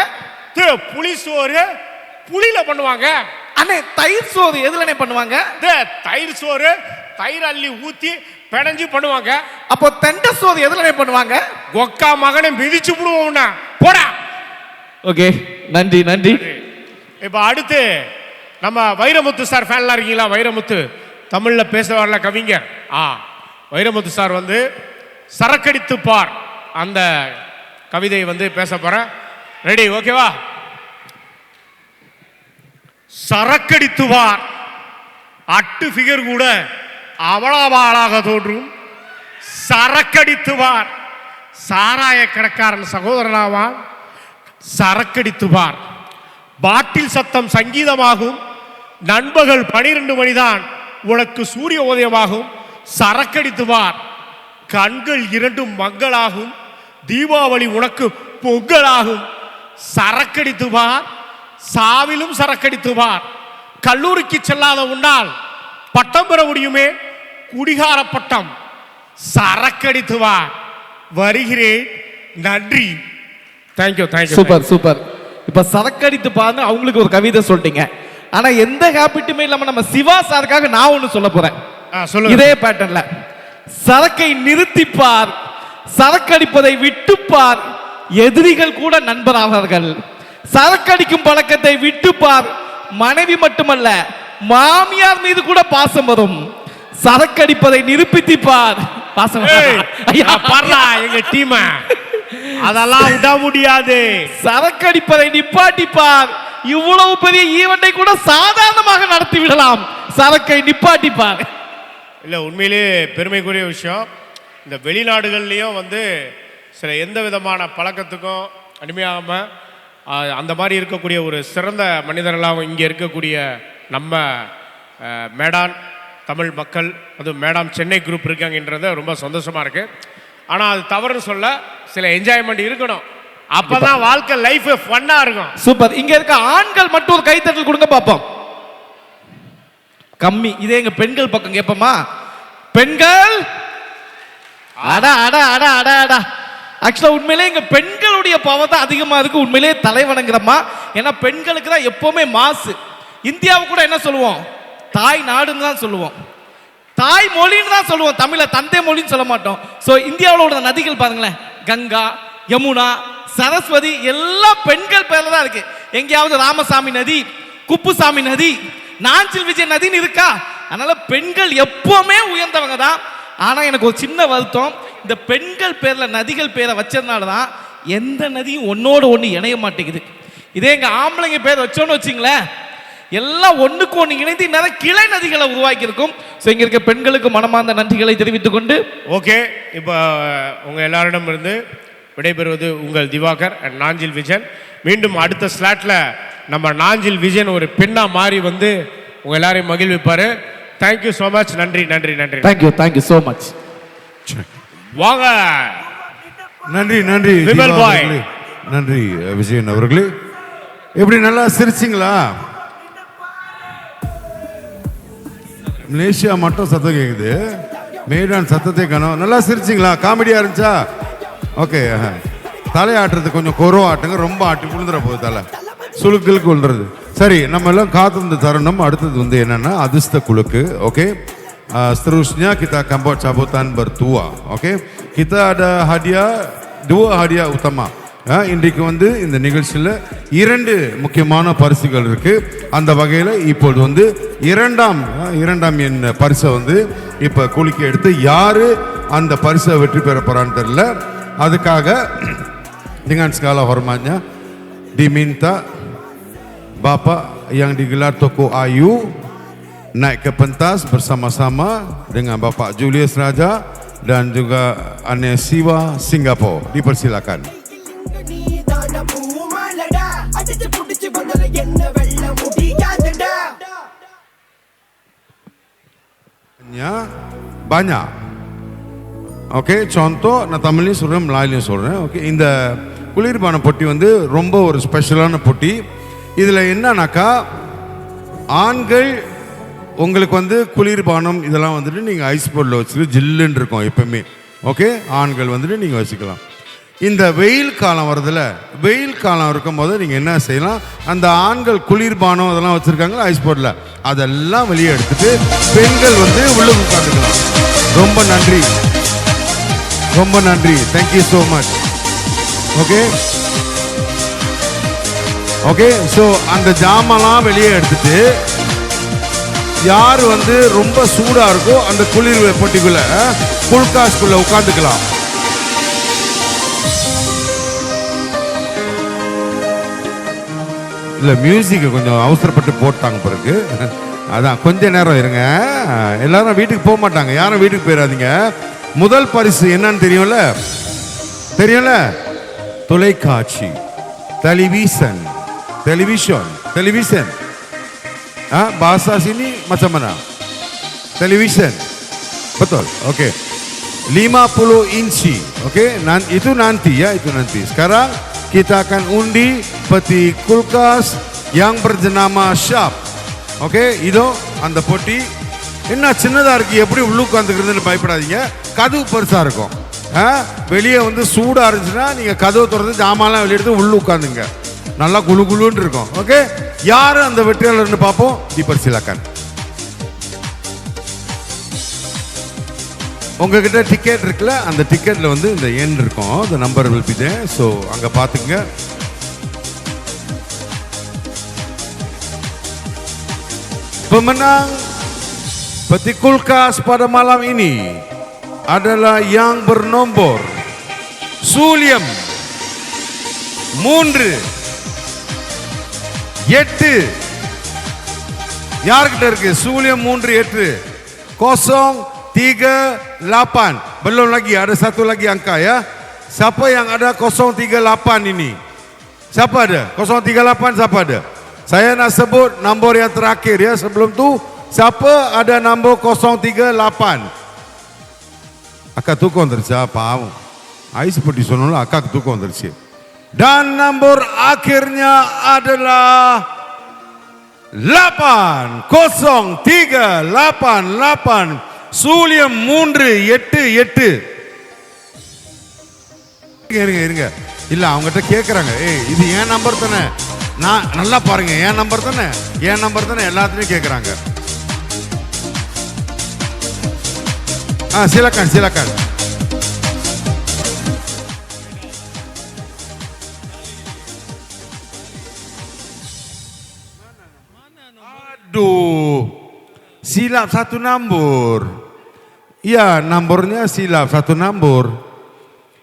புளி சோறு புளியில பண்ணுவாங்க. அண்ணே தயிர் சோறு எதுலனே பண்ணுவாங்க? தயிர் சோறு தயிர் அள்ளி ஊத்தி பிணைஞ்சு பண்ணுவாங்க. அப்போ தெண்ட சோறு எதுலனே பண்ணுவாங்க? ஒக்கா மகனை மிதிச்சு விடுவோம்னா போடா. ஓகே, நன்றி நன்றி. இப்ப அடுத்து நம்ம வைரமுத்து சார் ஃபேன்லாம் இருக்கீங்களா? வைரமுத்து தமிழ்ல பேச வரல கவிஞர். வைரமுத்து சார் வந்து சரக்கடித்து பார் அந்த கவிதை வந்து பேச போறேன். ரெடி? ஓகேவா? சரக்கடித்து பார், அட்டு ஃபிகர் கூட அவளாவாளாக தோன்றும். சரக்கடித்து பார், சாராய கடைக்காரன் சகோதரனாவான். சரக்கடித்து பார், பாட்டில் சத்தம் சங்கீதமாகும். நண்பகல் 12 மணிதான் உனக்கு சூரிய உதயமாகும். சரக்கடித்து பார், கண்கள் இரண்டும் மங்களாகும். தீபாவளி உனக்கு பொங்கலாகும். சரக்கடித்து பார், சாவிலும் சரக்கடித்து பார். கல்லூரிக்கு செல்லாத உன்னால் பட்டம் பெற முடியுமே, குடிகார பட்டம். சரக்கடித்து பார். வருகிறேன், நன்றி. Thank you thank you. Super super. இப்ப சரக்கடித்து பாருங்க, அவங்களுக்கு ஒரு கவிதை சொல்லிட்டீங்க. ஆனா எந்த ஹேபிட்டுமே இல்லாம நம்ம சிவா சாருக்காக நான் ஒண்ணு சொல்ல போறேன். இதே பேட்டர்ன்ல, சரக்கை நிறுத்திப்பார், சரக்கடிப்பதை விட்டுப்பார், எதிரிகள் கூட நண்பராவார்கள். சரக்கடிக்கும் பழக்கத்தை விட்டுப்பார், மனைவி மட்டுமல்ல மாமியார் மீது கூட பாசம் வரும். சரக்கடிப்பதை நிரூபித்திப்பார், பாசம். ஐயா பாருடா எங்க டீம், அதெல்லாம் விட முடியாது. சரக்கடிப்பதை நிப்பாட்டிப்பார், இவ்வளவு பெரிய ஈவெண்டை கூட சாதாரணமாக நடத்தி விடலாம். சரக்கை நிப்பாட்டிப்பார். இல்ல உண்மையிலேயே பெருமைக்குரிய விஷயம். இந்த வெளிநாடுகள்லயும் வந்து சில எந்த விதமான பழக்கத்துக்கும் அடிமையாகாம அந்த மாதிரி இருக்கக்கூடிய ஒரு சிறந்த மனிதர்களாக இங்கே இருக்கக்கூடிய நம்ம மேடான் தமிழ் மக்கள், அதுவும் மேடாம் சென்னை குரூப் இருக்காங்கன்றது ரொம்ப சந்தோஷமா இருக்கு. ஆனால் அது தவறுன்னு சொல்ல, சில என்ஜாய்மெண்ட் இருக்கணும். அப்பதான் வாழ்க்கை லைஃப் ஃபன்னா இருக்கும். சூப்பர். இங்க இருக்க ஆண்கள் மட்டும் ஒரு கைத்தட்டல் கொடுங்க பாப்போம். கம்மி. இதே எங்க பெண்கள் பக்கம் கேட்போமா? பெண்கள் அடா அடா அடா அடா அடா. ஆக்சுவலா உண்மையிலே எங்க பெண்களுடைய பவர் தான் அதிகமா இருக்கு. உண்மையிலே தலை வணங்குறமா. ஏன்னா பெண்களுக்கு தான் எப்பவுமே மாசு. இந்தியாவை கூட என்ன சொல்லுவோம்? தாய் நாடுன்னு தான் சொல்லுவோம், தாய் மொழின்னு தான் சொல்லுவோம். தமிழ தந்தை மொழின்னு சொல்ல மாட்டோம். ஸோ இந்தியாவோட நதிகள் பாருங்களேன், கங்கா, யமுனா, சரஸ்வதி எல்லாம் பெண்கள் பேர்ல தான் இருக்கு. எங்கேயாவது ராமசாமி நதி, குப்புசாமி நதி, நாஞ்சில் விஜய் நதின்னு இருக்கா? அதனால பெண்கள் எப்பவுமே உயர்ந்தவங்க தான். ஆனா எனக்கு ஒரு சின்ன வருத்தம், இந்த பெண்கள் பேர்ல நதிகள் பேரை வச்சதுனால தான் எந்த நதியும் ஒன்னோட ஒன்று இணைய மாட்டேங்குது. இதே எங்க ஆம்பளைங்க பேர் வச்சோன்னு வச்சிங்களேன், எல்லாம் ஒண்ணுக்கு ஒன்று இணைந்து நிறைய கிளை நதிகளை உருவாக்கி இருக்கும். ஸோ இங்க இருக்க பெண்களுக்கு மனமார்ந்த நன்றிகளை தெரிவித்துக் கொண்டு, ஓகே, இப்போ உங்க எல்லாரிடம் இருந்து விடைபெறுவது உங்கள் திவாகர் அண்ட் நாஞ்சில் விஜயன். மீண்டும் அடுத்த ஸ்லாட்ல நம்ம நாஞ்சில் விஜயன் ஒரு பெண்ணா மாறி வந்து உங்க எல்லாரையும் மகிழ்விப்பாரு. Thank you so much. நன்றி நன்றி நன்றி. Thank you so much. வாங்க. நன்றி நன்றி விமல் பாய். நன்றி விஜயன் அவர்களே. எப்படி நல்லா சிரிச்சிங்களா? மலேசியா மட்டும் சத்தம் கேக்குது, மேடான் சத்தத்தை காணோம். நல்லா சிரிச்சிங்களா? காமெடியா இருந்துச்சா? ஓகே. தலையாட்டுறது கொஞ்சம் குறவ ஆட்டுங்க, ரொம்ப ஆட்டி விழுந்துற போகுது தலை, சுழுக்களுக்கு விழுந்துறது. சரி, நம்ம எல்லாம் காத்திருந்த தருணம். அடுத்தது வந்து என்னன்னா அதிர்ஷ்ட குழுக்கு. Okay, seterusnya kita akan buat cabutan bertua. Oke, kita ada hadiah, 2 hadiah utama. இன்றைக்கு வந்து இந்த நிகழ்ச்சியில் 2 முக்கியமான பரிசுகள் இருக்கு. அந்த வகையில் இப்போது வந்து இரண்டாம் எண் பரிசை வந்து இப்போ குலுக்கி எடுத்து யாரு அந்த பரிசை வெற்றி பெற போறான்னு தெரியல. அதுக்காக dengan segala hormatnya diminta Bapak yang digelar Toko Ayu naik ke pentas bersama-sama dengan Bapak Julius Raja dan juga Ane Siwa Singapura. Dipersilakan. Banyak. Okay, contoh நான் தமிழ்லையும் சொல்கிறேன், மலையாளியும் சொல்கிறேன். ஓகே, இந்த குளிர்பான பொட்டி வந்து ரொம்ப ஒரு ஸ்பெஷலான பொட்டி. இதில் என்னன்னாக்கா, ஆண்கள் உங்களுக்கு வந்து குளிர்பானம் இதெல்லாம் வந்துட்டு நீங்கள் ஐஸ் போர்டில் வச்சுட்டு ஜில்லுன்னு இருக்கும் எப்பவுமே. ஓகே, ஆண்கள் வந்துட்டு நீங்கள் வச்சுக்கலாம். இந்த வெயில் காலம் வருதுல, வெயில் காலம் இருக்கும்போது நீங்கள் என்ன செய்யலாம், அந்த ஆண்கள் குளிர்பானம் அதெல்லாம் வச்சுருக்காங்க ஐஸ் போர்டில், அதெல்லாம் வெளியே எடுத்துட்டு பெண்கள் வந்து உள்ளே உட்காந்துக்கலாம். ரொம்ப நன்றி, ரொம்ப நன்றி, thank you so much. Okay okay, so அந்த ஜாமெல்லாம் வெளியே எடுத்துட்டு யார் வந்து ரொம்ப சூடாக இருக்கோ அந்த குளிர் பொட்டிக்குள்ள குள்காஸ்குள்ள உட்காந்துக்கலாம். இல்லை, மியூசிக்கை கொஞ்சம் அவசரப்பட்டு போட்டாங்க பிறகு, அதான் கொஞ்ச நேரம் இருங்க. எல்லாரும் வீட்டுக்கு போக மாட்டாங்க, யாரும் வீட்டுக்கு போயிடாதீங்க. முதல் பரிசு என்னன்னு தெரியும்ல, தெரியும்ல, தொலைக்காட்சி, television, television. Bahasa sini macam mana? Television. Betul. Okey. 50 inci. Okey, itu nanti ya, itu nanti. Sekarang kita akan undi peti kulkas yang berjenama Sharp. Okey, itu அந்த பொட்டி என்ன சின்னதா இருக்கு, எப்படி உள்ளுக்கு வந்துக்கிறதுன்னு பயப்படாதீங்க. கதவு பெருசா இருக்கும். வெளியே வந்து சூடா இருந்துச்சுன்னா நீங்க கதவு திறந்து ஜாமான்லாம் வெளியே எடுத்து உள்ள உட்காந்துங்க, நல்லா குளு குளுன்னு இருக்கும். ஓகே, யாரு அந்த வெற்றியாளர்னு பார்ப்போம். dipersilakan. உங்ககிட்ட டிக்கெட் இருக்குல்ல, அந்த டிக்கெட்ல வந்து இந்த எண் இருக்கும், the number will be there. So அங்க பாத்துங்க. Pemenang peti kulkas pada malam ini adalah yang bernombor Suliam 3 8. யார்கிட்ட இருக்கு Suliam 3 8 038. Belum lagi, ada satu lagi angka ya. Siapa yang ada 038 ini? Siapa ada 038? Siapa ada? Saya nak sebut nombor yang terakhir ya. Sebelum tu, siapa ada nombor 038? Akak தூக்கம் வந்துருச்சா பாவம், ஐஸ் பொட்டி சொன்னாலும் அக்காக்கு தூக்கம் வந்துருச்சு. Dan nombor akhirnya adalah 8038. Suliam 388. இருங்க, இல்ல அவங்ககிட்ட கேட்கறாங்க, இது என் நம்பர் தானே, நான் நல்லா பாருங்க, என் நம்பர் தானே, என் நம்பர் தானே, எல்லாத்துலயும் கேட்கறாங்க. silakan. Aduh, silap satu nombor. Ya, nombornya silap satu nombor.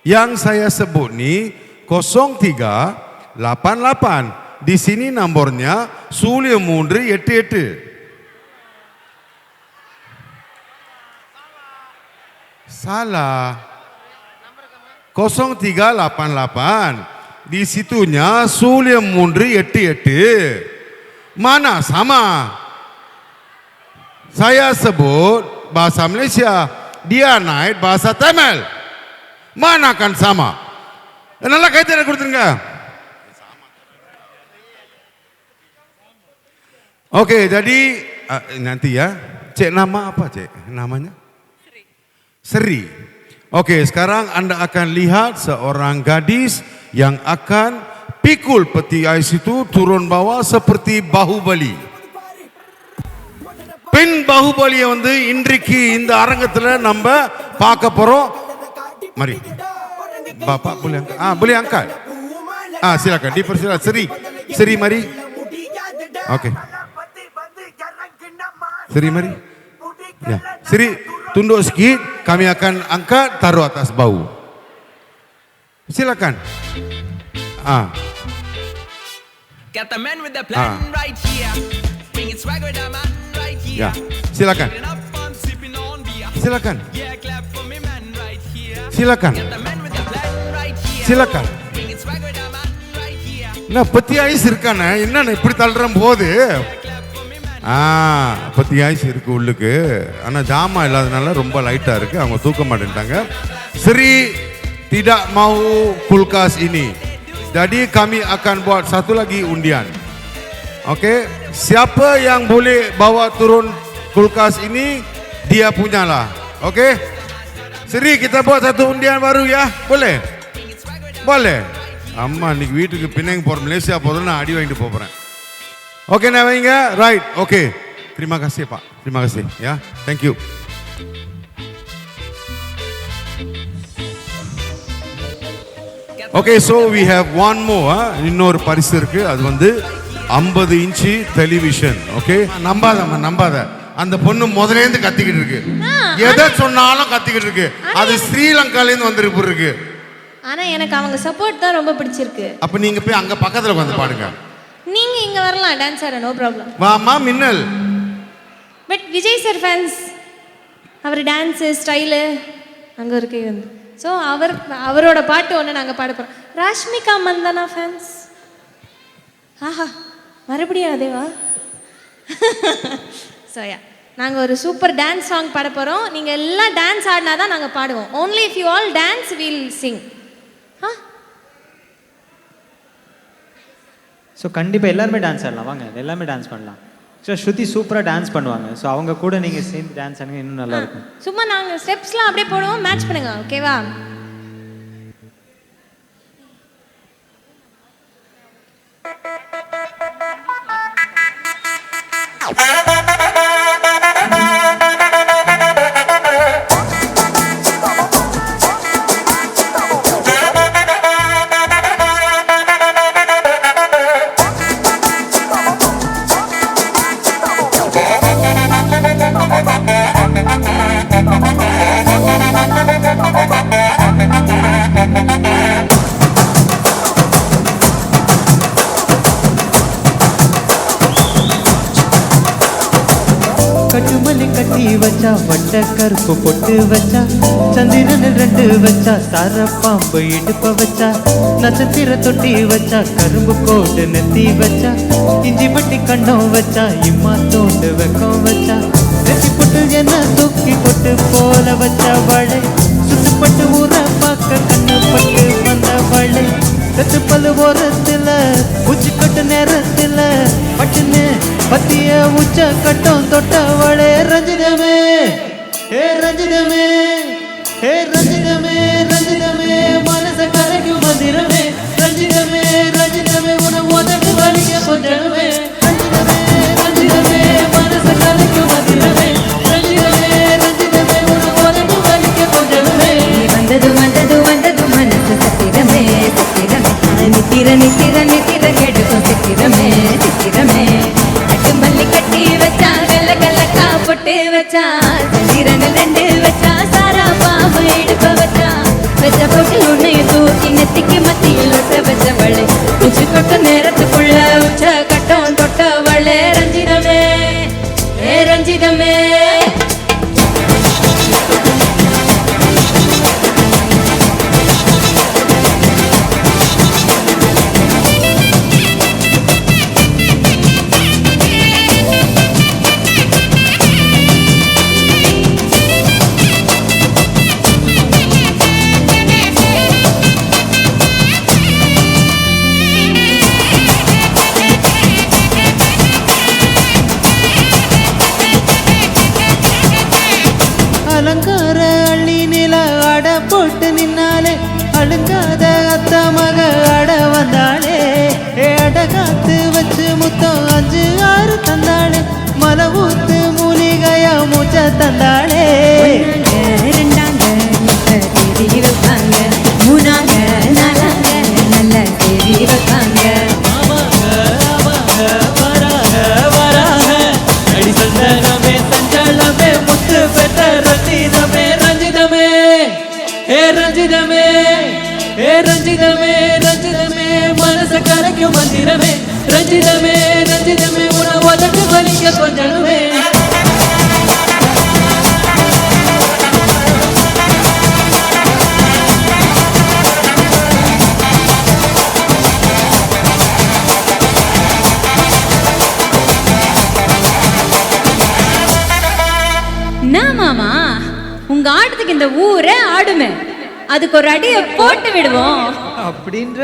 Yang saya sebut nih 0388. Di sini nombornya Suliam 388. Salah. 0388. Di situnya Suliam 388. Mana sama? Saya sebut bahasa Malaysia, dia naik bahasa Tamil. Mana kan sama? நல்லா கைத்தறி கொடுத்துருங்க. Oke, jadi nanti ya. Cek nama apa, Cek? Namanya? Sri. Oke, sekarang Anda akan lihat seorang gadis yang akan pikul peti ais itu turun bawah seperti Bahubali. பெண் பாகுபலியை வந்து இன்றைக்கு இந்த அரங்கத்தில் நம்ம பார்க்க போறோம். மரி பாப்பா boleh angkat. silakan. Dipersilakan. Seri mari. Okey. Seri mari. Ya. Seri tunduk sikit, kami akan angkat taruh atas bahu. Silakan. Got the man with the plan right here. Bringing swag with the man right here. Ya. Silakan. Getting up fun, sipping on beer. Silakan. Yeah, clap for me man right here. Silakan. Got the man with the plan right here. Silakan. Bringing swag with the man right here. என்ன பத்தி ஐஸ் இருக்கானே, என்ன இப்படி தள்ளுற போது? Clap for me man. பத்தி ஐஸ் இருக்கு உள்ளுக்கு, ஆனா ஜாமா இல்லாதனால ரொம்ப லைட்டா இருக்கு, அவங்க தூக்க மாட்டேன்ட்டாங்க. Sri tidak mau kulkas ini, jadi kami akan buat satu lagi undian. Okey, siapa yang boleh bawa turun kulkas ini, dia punyalah. Okey, Sri kita buat satu undian baru ya, boleh? Boleh. அம்மா இன்னைக்கு வீட்டுக்கு பின்னாங்க போற மலேசியா போதும், நான் அடி வாங்கிட்டு போறேன். ஓகே நான் வைங்க, right, okay. Terima kasih Pak, terima kasih ya, thank you. Okay, so we have one more. இன்னொரு பரிசு இருக்கு, அது வந்து 50 இன்ச்சு டெலிவிஷன். ஓகே, நம்பாத அந்த பொண்ணு முதலேந்து கத்திக்கிட்டு இருக்கு, எதை சொன்னாலும் கத்திக்கிட்டு இருக்கு. அது ஸ்ரீலங்காலேருந்து வந்திருக்கு இருக்கு. ஆனா எனக்கு அவங்க சப்போர்ட் தான் ரொம்ப பிடிச்சிருக்கு. அப்ப நீங்க போய் அங்க பக்கத்துல வந்து பாடுங்க. நீங்க இங்க வரலாம் டான்ஸ் ஆட, நோ ப்ராப்ளம். வாமா மின்னல். பட் விஜய் சார் ஃபேன்ஸ், அவர் டான்ஸ் ஸ்டைலு அங்க இருக்கு வந்து. ஸோ அவரோட பாட்டு ஒன்று நாங்கள் பாட போகிறோம். ராஷ்மிகா மந்தனா ஃபேன்ஸ், ஆஹா மறுபடியும் அதேவா? ஸோ யா, நாங்கள் ஒரு சூப்பர் டான்ஸ் சாங் பாட போகிறோம். நீங்கள் எல்லாம் டான்ஸ் ஆடினா தான் நாங்கள் பாடுவோம். Only if you all dance will sing. So கண்டிப்பாக எல்லாருமே டான்ஸ் ஆடலாம், வாங்க எல்லாமே டான்ஸ் பண்ணலாம். ஸோ ஸ்ருதி சூப்பராக டான்ஸ் பண்ணுவாங்க, ஸோ அவங்க கூட நீங்கள் சேர்ந்து டான்ஸ் ஆடுங்க, இன்னும் நல்லா இருக்கும். சும்மா நாங்கள் ஸ்டெப்ஸ்லாம் அப்படியே போடுவோம், மேட்ச் பண்ணுங்க, ஓகேவா? கட்டுமல்லி கட்டி வச்சா, வட்ட கருப்பு பொட்டு வச்சா, சந்திரன் 2 வச்சா, சார பாம்பு இடுப்ப வச்சா, நட்சத்திர தொட்டி வச்சா, கரும்பு கோட்டு நெத்தி வச்சா, இஞ்சி மட்டி கண்ணம் வச்சா, இம்மா தோண்டு வெக்கம் வச்சா, நெத்தி பொட்டு என்ன தூக்கி பொட்டு போல வச்சா வளை, சுத்துப்பட்டு ஊற பார்க்க கண்ணு பட்டு வந்த வளை, கத்து பல்லு ஓரத்துல உச்சி கட்டு நேரத்துல பட்டுன்னு பத்திய உச்ச கட்டம் தொட்டவளே ரஞ்சிதமே, ஹே ரஞ்சிதமே, ஹே ரஞ்சிதமே, ரஞ்சிதமே மனச கரைக்கும் மந்திரமே, ரஞ்சிதமே, ரஞ்சிதமே உன உதட்டு வலிக்க கொஞ்சமே, ரஞ்சிதமே, ரஞ்சிதமே மனச கரைக்கும் மந்திரமே, ரஞ்சிதமே, ரஞ்சிதமே உன உதட்டு வலிக்க கொஞ்சமே. வந்தது வந்தது வந்தது மனசு சத்திரமே, சத்திரமே நித்திர நித்திர நித்திர கெடுக்கும் சித்திரமே, சித்திரமே மல்லி கட்டி வச்சா, கல்ல கல்லக்கா பொட்டு வச்சா, சந்திரன் 2 வச்சா, சாரா பாம்பு இடுப்ப வச்சா, வச்ச பொட்டு உன்னை தூக்கி நெத்திக்கு மத்தியில் ஒட்ட வச்சவளே, உச்சி கொட்ட நேரத்துக்குள்ள உச்ச கட்டம் தொட்டவளே, ரஞ்சிதமே, ஏ ரஞ்சிதமே. அலங்கார அள்ளி நில அட போட்டு நின்னாலே, அழுங்காத அத்த மக அட வந்தாளே, அட காத்து வச்சு முத்தம் 5 6 தந்தாளே, மலை ஊத்து மூலிகையா மூச்ச தந்தாளே. 2 தேதி வைப்பாங்க, 3 4 நல்ல தேதி பதிக்க கொஞ்சமே மாமா உங்க ஆட்டத்துக்கு இந்த ஊரே ஆடுமே, அதுக்கு ஒரு அடியை போட்டு விடுவோம் அப்படின்ற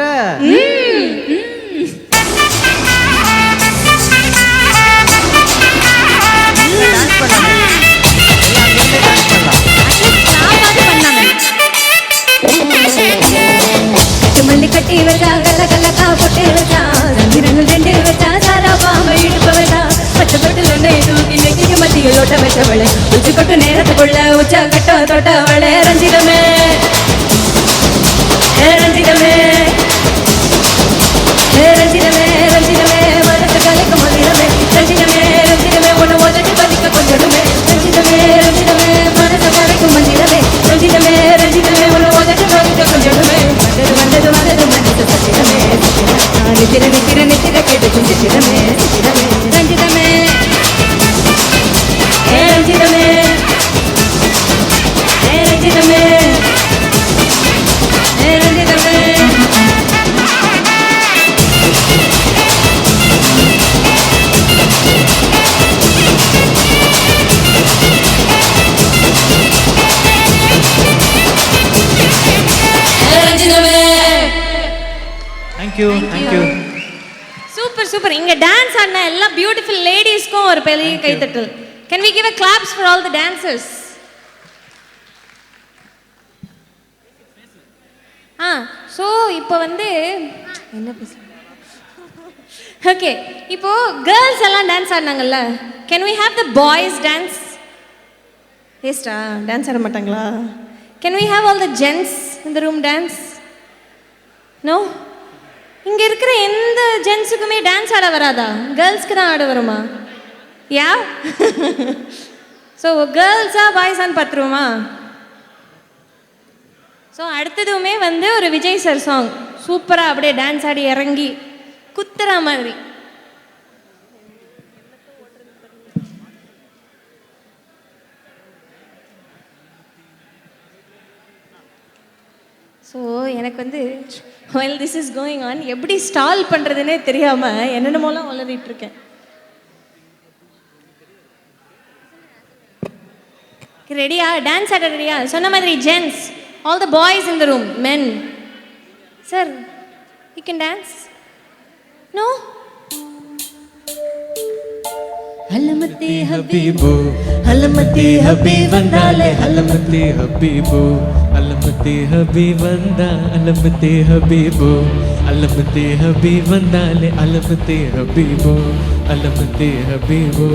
மல்லி கட்டி வச்சா கல்ல கல்லக்கா போட்டு வச்சா சந்திரங்கள் ரெண்டு வச்சா சாரா பாம்பு இடுப்பு வச்சா பச்சை தொட்டில் தூக்கி நெக்கிக்கு மத்தியில் ஓட்ட வச்சவளே உச்சி கொட்டு நேரத்துக்குள்ள உச்சா கட்ட தொட்டவளே ரஞ்சிதமே ரஞ்சிதமே ரஞ்சிதமே ரஞ்சிதமே மனசு கலைக்கு மந்திரமே ரஞ்சிதமே ரஞ்சிதமே ஒன்று உதட்டி பதிக்க கொஞ்சமே ரஞ்சிதமே ரஞ்சிதமே மனசு கலைக்கும் மந்திரமே ரஞ்சிதமே ரஞ்சிதமே ஒன்று உதட்டி பதிக்க கொஞ்சமே வந்தது வந்தது மனசு சத்திரமே நித்திர நித்திர நித்திர கேட்டு சித்திரமே சித்திரமே ரஞ்சிதமே ரஞ்சிதமே ரஞ்சிதமே ரஞ்சிதமே தேங்க்யூ சூப்பர் சூப்பர். இங்க டான்ஸ் ஆடின எல்லா பியூட்டிஃபுல் லேடிஸ்க்கும் ஒரு பெரிய கைத்தட்டல். Can we give a claps for all the dancers? So இப்போ வந்து என்ன பேசலாம்? ஓகே, இப்போ கேர்ள்ஸ் எல்லாம் டான்ஸ் ஆடினாங்கல்ல, can we have the boys dance? ஏஸ்டா டான்ஸ் ஆட மாட்டாங்களா? Can we have all the gents in the room dance? No? இங்கே இருக்கிற எந்த ஜென்ஸுக்குமே டான்ஸ் ஆட வராதா? கேர்ள்ஸ்க்கு தான் ஆட வருமா? Yeah so கேர்ள்ஸா பாய்ஸான்னு பார்த்துருவோமா? ஸோ அடுத்ததுமே வந்து ஒரு விஜய் சார் சாங் சூப்பராக அப்படியே டான்ஸ் ஆடி இறங்கி குத்துற மாதிரி. ஸோ எனக்கு வந்து while this is going on எப்படி ஸ்டால் பண்ணுறதுனே தெரியாமல் என்னென்னமோலாம் வளரிட்டு இருக்கேன். ரெடியா? டான்ஸ் ஆட ரெடியா? சொன்ன மாதிரி gents, all the boys in the room, men. Sir you can dance? No? ஹலமத்தி ஹபீபு ஹலமத்தி ஹபீப் வந்தாலே ஹலமத்தி ஹபீபு ஹலமத்தி ஹபீப் வந்தா ஹலமத்தி ஹபீபு ஹலமத்தி ஹபீப் வந்தாலே ஹலமத்தி ஹபீபு ஹலமத்தி ஹபீபு.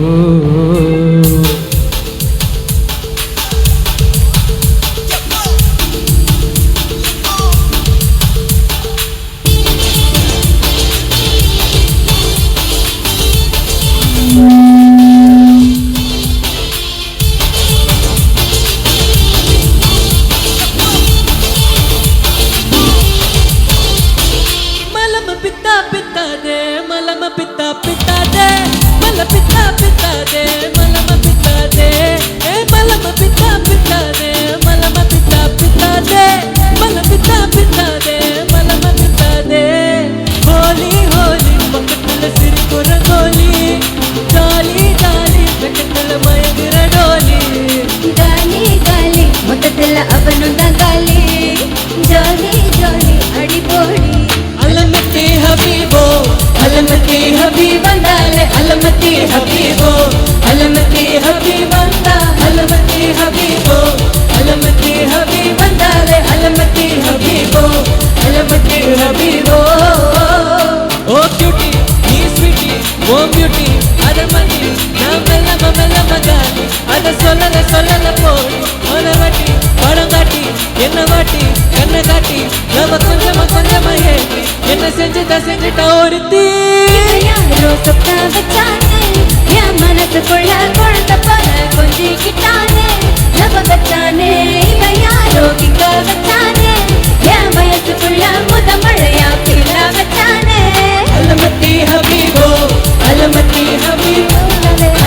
Halamati Habibo, Halamati Habibo.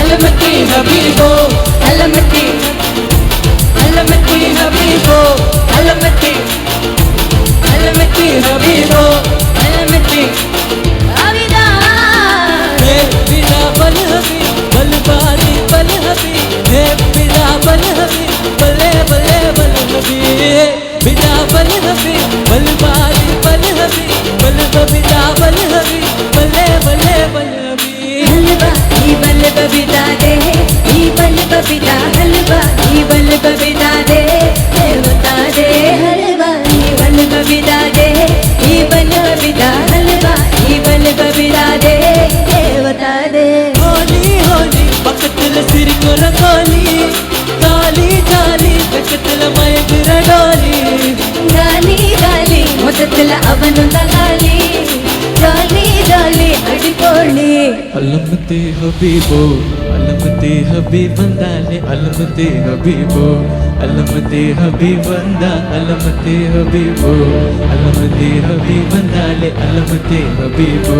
Jolly பக்கத்துல மயங்குற டாலி காலி காலி மொத்தத்துல அவனும் தான் காலி ஜாலி ஜாலி அடிப்போலி அலமத்தே ஹபீபோ அலமத்தே ஹபீப் வந்தாலே அலமத்தே ஹபீபோ அலமத்தே ஹபீப் வந்தா அலமத்தே ஹபீபோ அலமத்தே ஹபீப் வந்தாலே அலமத்தே ஹபீபோ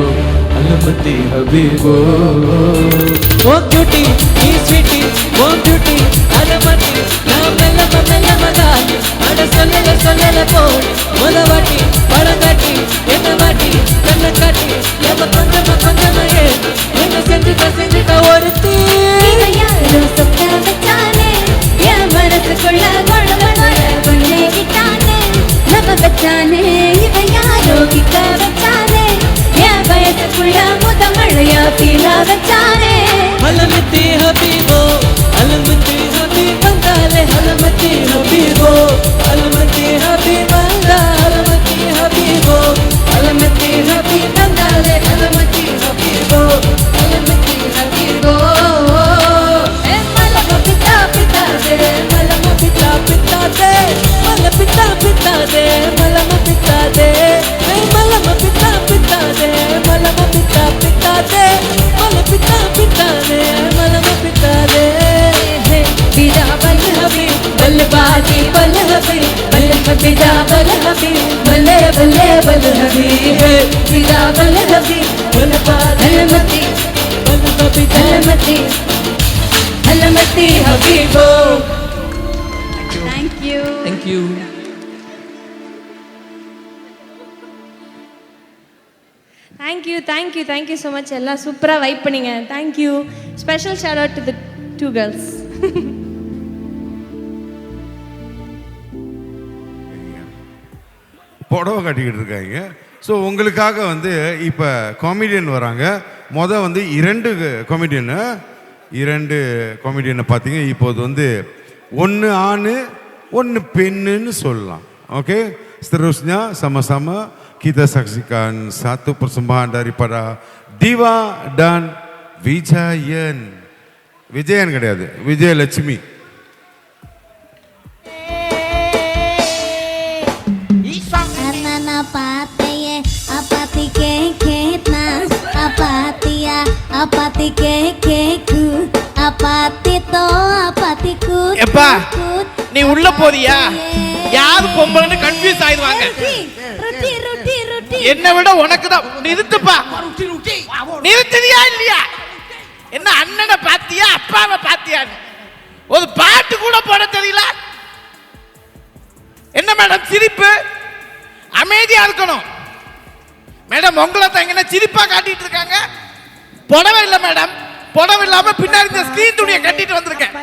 அலமத்தே ஹபீபோ ஓ கியூட்டி நீ ஸ்வீட்டி ஓ கியூட்டி அலமத்தி நான் மெல்ல மகாலி அட சொல்லல போல் முதவாட்டி பழங்காட்டி என்ன மாட்டி கண்ணை காட்டி எவ கொஞ்சமா என்ன செஞ்சுட்ட ஒருத்தி யாரோ சொக்க வச்சானே என் மனசுக்குள்ள கொள்ளே கிட்டானே நம்ம வச்சானே இவன் யாரோ கிட்ட வச்சானே என் வயசுக்குள்ள மழையா பீலா வச்சானே அலமத்தி ஹபீபோ அலமத்தி ஹபீப் வந்தாலே அலமத்தி ஹபீபோ அலமத்தி ஹபீப் வந்தா அலமத்தி ஹபீபோ அலமத்தி ஹபீப் வந்தாலே அலமத்தி ஹபீபோ அலமத்தி ஹபீபோ மலம பித்தா பித்தா தே மலம பித்தா பித்தா தே மல பித்தா பித்தா தே மலம பித்தா தே மலம பித்தா பித்தா தே மலம பித்தா பித்தா தே மல பித்தா பித்தா தே மலம பித்தா தே பிதா பல் ஹபீப் பல் பாதி பல் ஹபீப் பல் பிதா பல் ஹபீப் பல்லே பல் ஹபீப் பிதா பல் ஹபீப் பல் பாதி அலமத்தி பல் ஹபீப் அலமத்தி அலமத்தி ஹபீபோ Thank you. Thank you so much எல்லாம் சூப்பராக வைப் பண்ணீங்க thank you special share out to the 2 girls புடவை கட்டிக்கிட்டு இருக்காங்க. ஸோ உங்களுக்காக வந்து இப்போ காமெடியன் வராங்க. வந்து 2 காமெடியனை பார்த்தீங்க. இப்போது வந்து 1 ஆண் 1 பெண்ணுன்னு சொல்லலாம். Oke, seterusnya sama-sama kita saksikan satu persembahan daripada Diva dan Vijayan. Vijayan கிடையாது, விஜயலட்சுமி. எப்பா நீ உள்ள போறியா? யாரு பொம்பளைன்னு கன்ஃபியூஸ் ஆயிடுவாங்க. என்னை விட உனக்கு தான். நிறுத்துப்பா. நிறுத்துறியா இல்லையா? என்ன அண்ணனை பாத்தியா அப்பாவை பாத்தியா? ஒரு பாட்டு கூட போட தெரியல. என்ன மேடம் சிரிப்பு? அமைதியா இருக்கணும் மேடம். உங்களை தங்கின சிரிப்பா காட்டிட்டு இருக்காங்க. புடவை இல்ல மேடம். புடவை இல்லாம பின்னாடி இந்த ஸ்கிரீன் துணியை கட்டிட்டு வந்திருக்கேன்.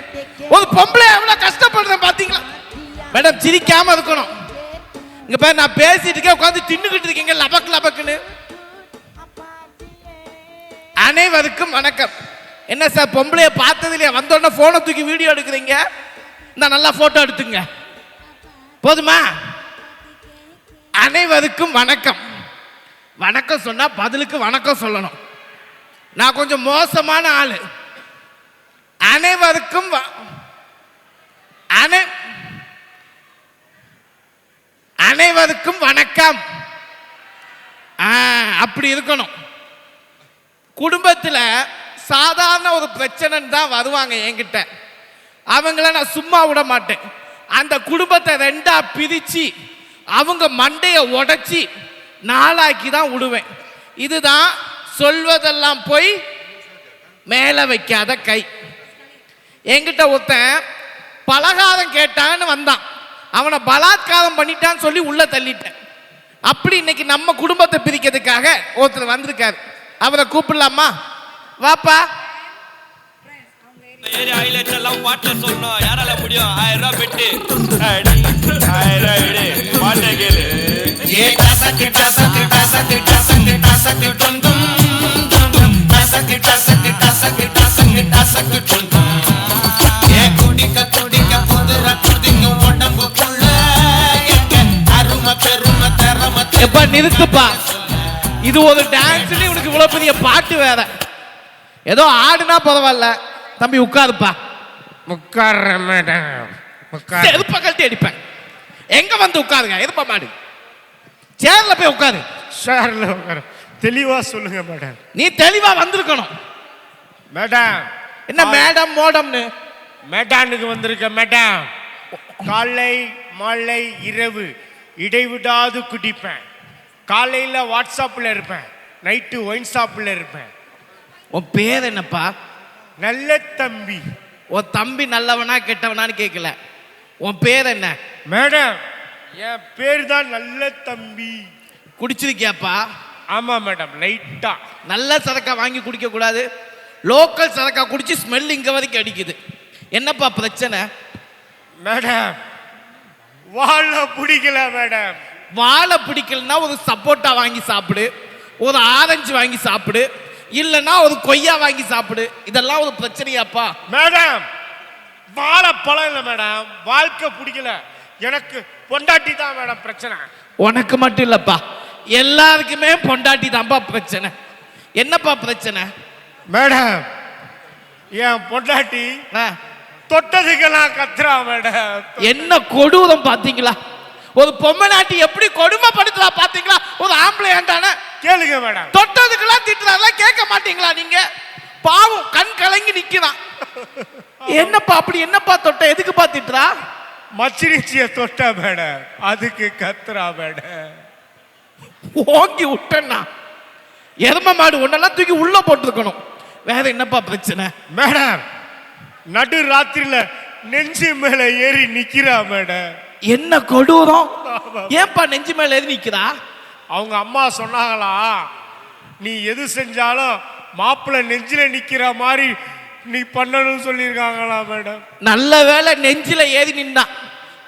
ஒரு பொம்பளை எவ்வளவு கஷ்டப்படுறேன் பாத்தீங்களா மேடம்? சிரிக்காம இருக்கணும். இங்க பாரு, நான் பேசிட்டு இருக்கேன், உட்காந்து தின்னுகிட்டு இருக்கீங்க லபக்குன்னு. அனைவருக்கும் வணக்கம். என்ன சார் பொம்பளைய பார்த்தது இல்லையா? வந்தோடனே போனை தூக்கி வீடியோ எடுக்கிறீங்க. இந்த நல்லா போட்டோ எடுத்துங்க போதுமா? அனைவருக்கும் வணக்கம். வணக்கம் சொன்னா பதிலுக்கு வணக்கம் சொல்லணும். நான் கொஞ்சம் மோசமான ஆளு. அனைவருக்கும் அனைவருக்கும் வணக்கம். அப்படி இருக்கணும். குடும்பத்தில் சாதாரண ஒரு பிரச்சனைன்னு தான் வருவாங்க என்கிட்ட. அவங்கள நான் சும்மா விட மாட்டேன். அந்த குடும்பத்தை 2ஆ பிரிச்சு அவங்க மண்டையை உடைச்சி 4ஆக்கி தான் விடுவேன். இதுதான் சொல்வதெல்லாம் போய் மேலே வைக்காத கை. என்கிட்ட ஒருத்தன் பலகாரம் கேட்டான்னு வந்தான். அவனை பலாத்காரம் பண்ணிட்டான்னு சொல்லி உள்ள தள்ளிட்டேன். அப்படி இன்னைக்கு நம்ம குடும்பத்தை பிரிக்கிறதுக்காக ஒருத்தர் வந்திருக்காரு. அவரை கூப்பிடலாமா? வாப்பா. எப்பா நிறுத்துப்பா. இது ஒரு டான்ஸ், உனக்கு இவ்வளவு பெரிய பாட்டு வேற. ஏதோ ஆடுனா பரவாயில்ல. தம்பி உட்காருப்பா. உட்கார்றேன் மேடம். உட்கார். செருப்ப கழட்டி அடிப்பேன். எங்க வந்து உட்காருங்க, எருப்ப மாடு. சேர்ல போய் உட்காரு. சேர்ல உட்காரு. தெளிவா சொல்லுங்க மேடம். நீ தெளிவா வந்திருக்கணும். மேடம் என்ன மேடம் மோடம்னு மேடானுக்கு வந்திருக்க மேடம். காலை மாலை இரவு இடைவிடாது குடிப்பேன். காலையில் வாட்ஸ்அப்பில் இருப்பேன், நைட்டு ஒயின் ஷாப்பில் இருப்பேன். உன் பேர் என்னப்பா? நல்ல தம்பி. உன் தம்பி நல்லவனா கெட்டவனான்னு கேட்கல, உன் பேர் என்ன? மேடம் என் பேர் தான் நல்ல தம்பி. குடிச்சிருக்கியாப்பா? ஆமா மேடம், லைட்டா. நல்ல சரக்கா வாங்கி குடிக்க கூடாது. லோக்கல் சரக்கா குடிச்சு ஸ்மெல் இங்க வரைக்கும் அடிக்குது. என்னப்பா பிரச்சனை? மேடம் வாழை பிடிக்கல மேடம். வாழை பிடிக்கலன்னா ஒரு சப்போட்டா வாங்கி சாப்பிடு, ஒரு ஆரஞ்சு வாங்கி சாப்பிடு, இல்லைன்னா ஒரு கொய்யா வாங்கி சாப்பிடு. இதெல்லாம் ஒரு பிரச்சனையாப்பா? மேடம் வாழைப்பழம் இல்லை மேடம், வாழ்க்கை பிடிக்கல. எனக்கு பொண்டாட்டி தான் மேடம் பிரச்சனை. உனக்கு மட்டும் இல்லப்பா, எல்லாருக்குமே பொண்டாட்டி தான்ப்பா பிரச்சனை. என்னப்பா பிரச்சனை? மேடம் என் பொண்டாட்டி தொட்டதுக்கெல்லாம் கத்துறா மேடம். என்ன கொடூரம் பாத்தீங்களா? ஒரு பொம்மநாட்டி எப்படி கொடுமைப்படுத்துறா பாத்தீங்களா? ஒரு ஆம்பளை ஏண்டான கேளுங்க மேடம். தொட்டதுக்கெல்லாம் திட்டுறாங்க, கேட்க மாட்டீங்களா நீங்க? பாவம் கண் கலங்கி நிக்கிறான். என்னப்பா அப்படி என்னப்பா தொட்ட, எதுக்குப்பா திட்டுறா? மச்சினிச்சிய தொட்டா மேடம், அதுக்கு கத்துறா மேடம். ஓங்கி விட்டேன்னா எரும மாடு ஒன்னெல்லாம் தூக்கி உள்ள போட்டுருக்கணும். வேற என்னப்பா பிரச்சனை? மேடம் நடு ராத்திரில நெஞ்சு மேல ஏறி நிக்கிறா மேடம். என்ன கொடூரம்! ஏன்பா நெஞ்சு மேல ஏறி நிக்கிறா? அவங்க அம்மா சொன்னாங்களா, நீ எது செஞ்சாலும் மாப்பிள்ளை நெஞ்சில நிக்கிற மாதிரி நீ பண்ணணும்னு சொல்லியிருக்காங்களா மேடம். நல்ல வேளை நெஞ்சில ஏறி நின்னா,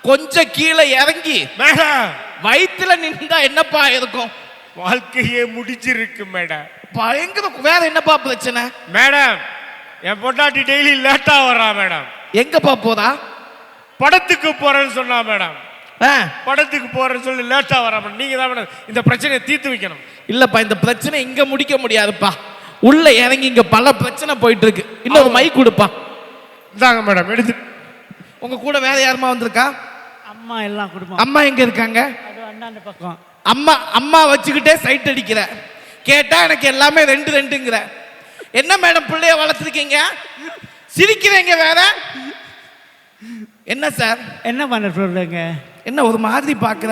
கொஞ்சம் கீழே இறங்கி மேடம் வயிற்றுல நின்றா என்னப்பா இருக்கும்? வாழ்க்கையே முடிச்சிருக்கு மேடம். பயங்கர. வேற என்னப்பா பிரச்சனை? மேடம் என் பொண்டாட்டி டெய்லி லேட்டா வர்றா மேடம். எங்கப்பா போறா? படத்துக்கு போறேன்னு சொன்னா மேடம். படத்துக்கு போறேன்னு சொல்லி லேட்டா வரா மேடம். நீங்க தான் மேடம் இந்த பிரச்சனையை தீர்த்து வைக்கணும். இல்லப்பா, இந்த பிரச்சனை இங்க முடிக்க முடியாதுப்பா. உள்ள இறங்கி இங்க பல பிரச்சனை போயிட்டு இருக்கு. இன்னொரு மைக் கொடுப்பா. இந்தாங்க மேடம், எடுத்து. உங்க கூட வேற யாருமா வந்திருக்கா? அம்மா எல்லாம் குடும்பம். அம்மா எங்க இருக்காங்க? அது அண்ணாண்ட பக்கம். அம்மா வச்சுக்கிட்டே சைட் அடிக்கிற. கேட்டா எனக்கு எல்லாமே ரெண்டு ரெண்டுங்கிற. என்ன மேடம் பிள்ளைய வளர்த்துருக்கீங்க? சிரிக்கிறீங்க வேற என்ன சார்? என்ன பண்ண சொல்லுங்க? என்ன ஒரு மாதிரி பாக்குற?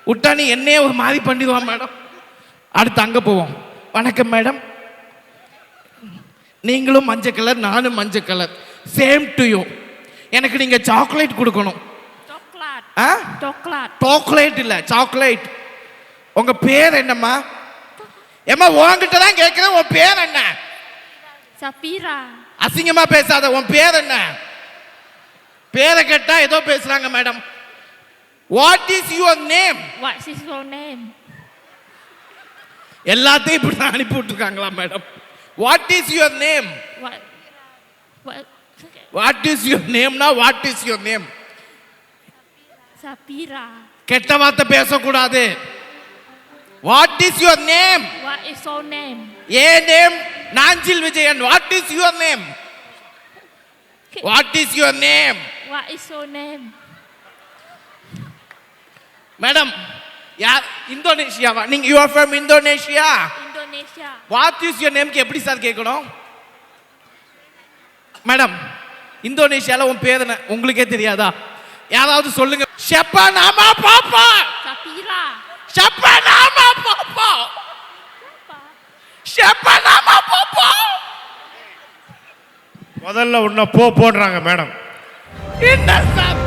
விட்டா நீ என்னையே ஒரு மாதிரி பண்ணிடுவான் மேடம். அடுத்து அங்க போவோம். வணக்கம் மேடம், நீங்களும் மஞ்சள் கலர், நானும் மஞ்சள் கலர், சேம் டு யூ. எனக்கு நீங்க சாக்லேட் கொடுக்கணும். சாக்லேட் இல்ல, சாக்லேட். உங்க பேர் என்னம்மா? ஏமா உன்கிட்ட தான் கேட்கிறேன், உன் பேர் என்ன? சபீரா. அசிங்கமா பேசாத, உன் பேர் என்ன? பேரை கேட்டா ஏதோ பேசுறாங்க madam. What is your name? What is your name? எல்லாத்தையும் இப்படி தான் அனுப்பி விட்டுருக்காங்களா madam? What is your name? What is your நேம்னா what is your name? Sabira. கெட்ட வார்த்தை பேசக்கூடாது. What is your name? What is your name? ஏ name Nanjil Vijayan. What is your name? What is your name? What is your name? Madam யார்? இந்தோனேஷியாவா நீங்க? You are from Indonesia? Indonesia. What is your நேம்க்கு எப்படி சார் கேட்கணும்? மேடம் இந்தோனேஷியால உன் பேர் என்ன உங்களுக்கே தெரியாதா? யாராவது சொல்லுங்க. ஷெப்பனாமா பாப்பா. Safira. ஷெப்பனாமா பாப்பா. ஷெப்பனாமா பாப்பா. முதல்ல உன்னை போடுறாங்க மேடம். என்ன சார்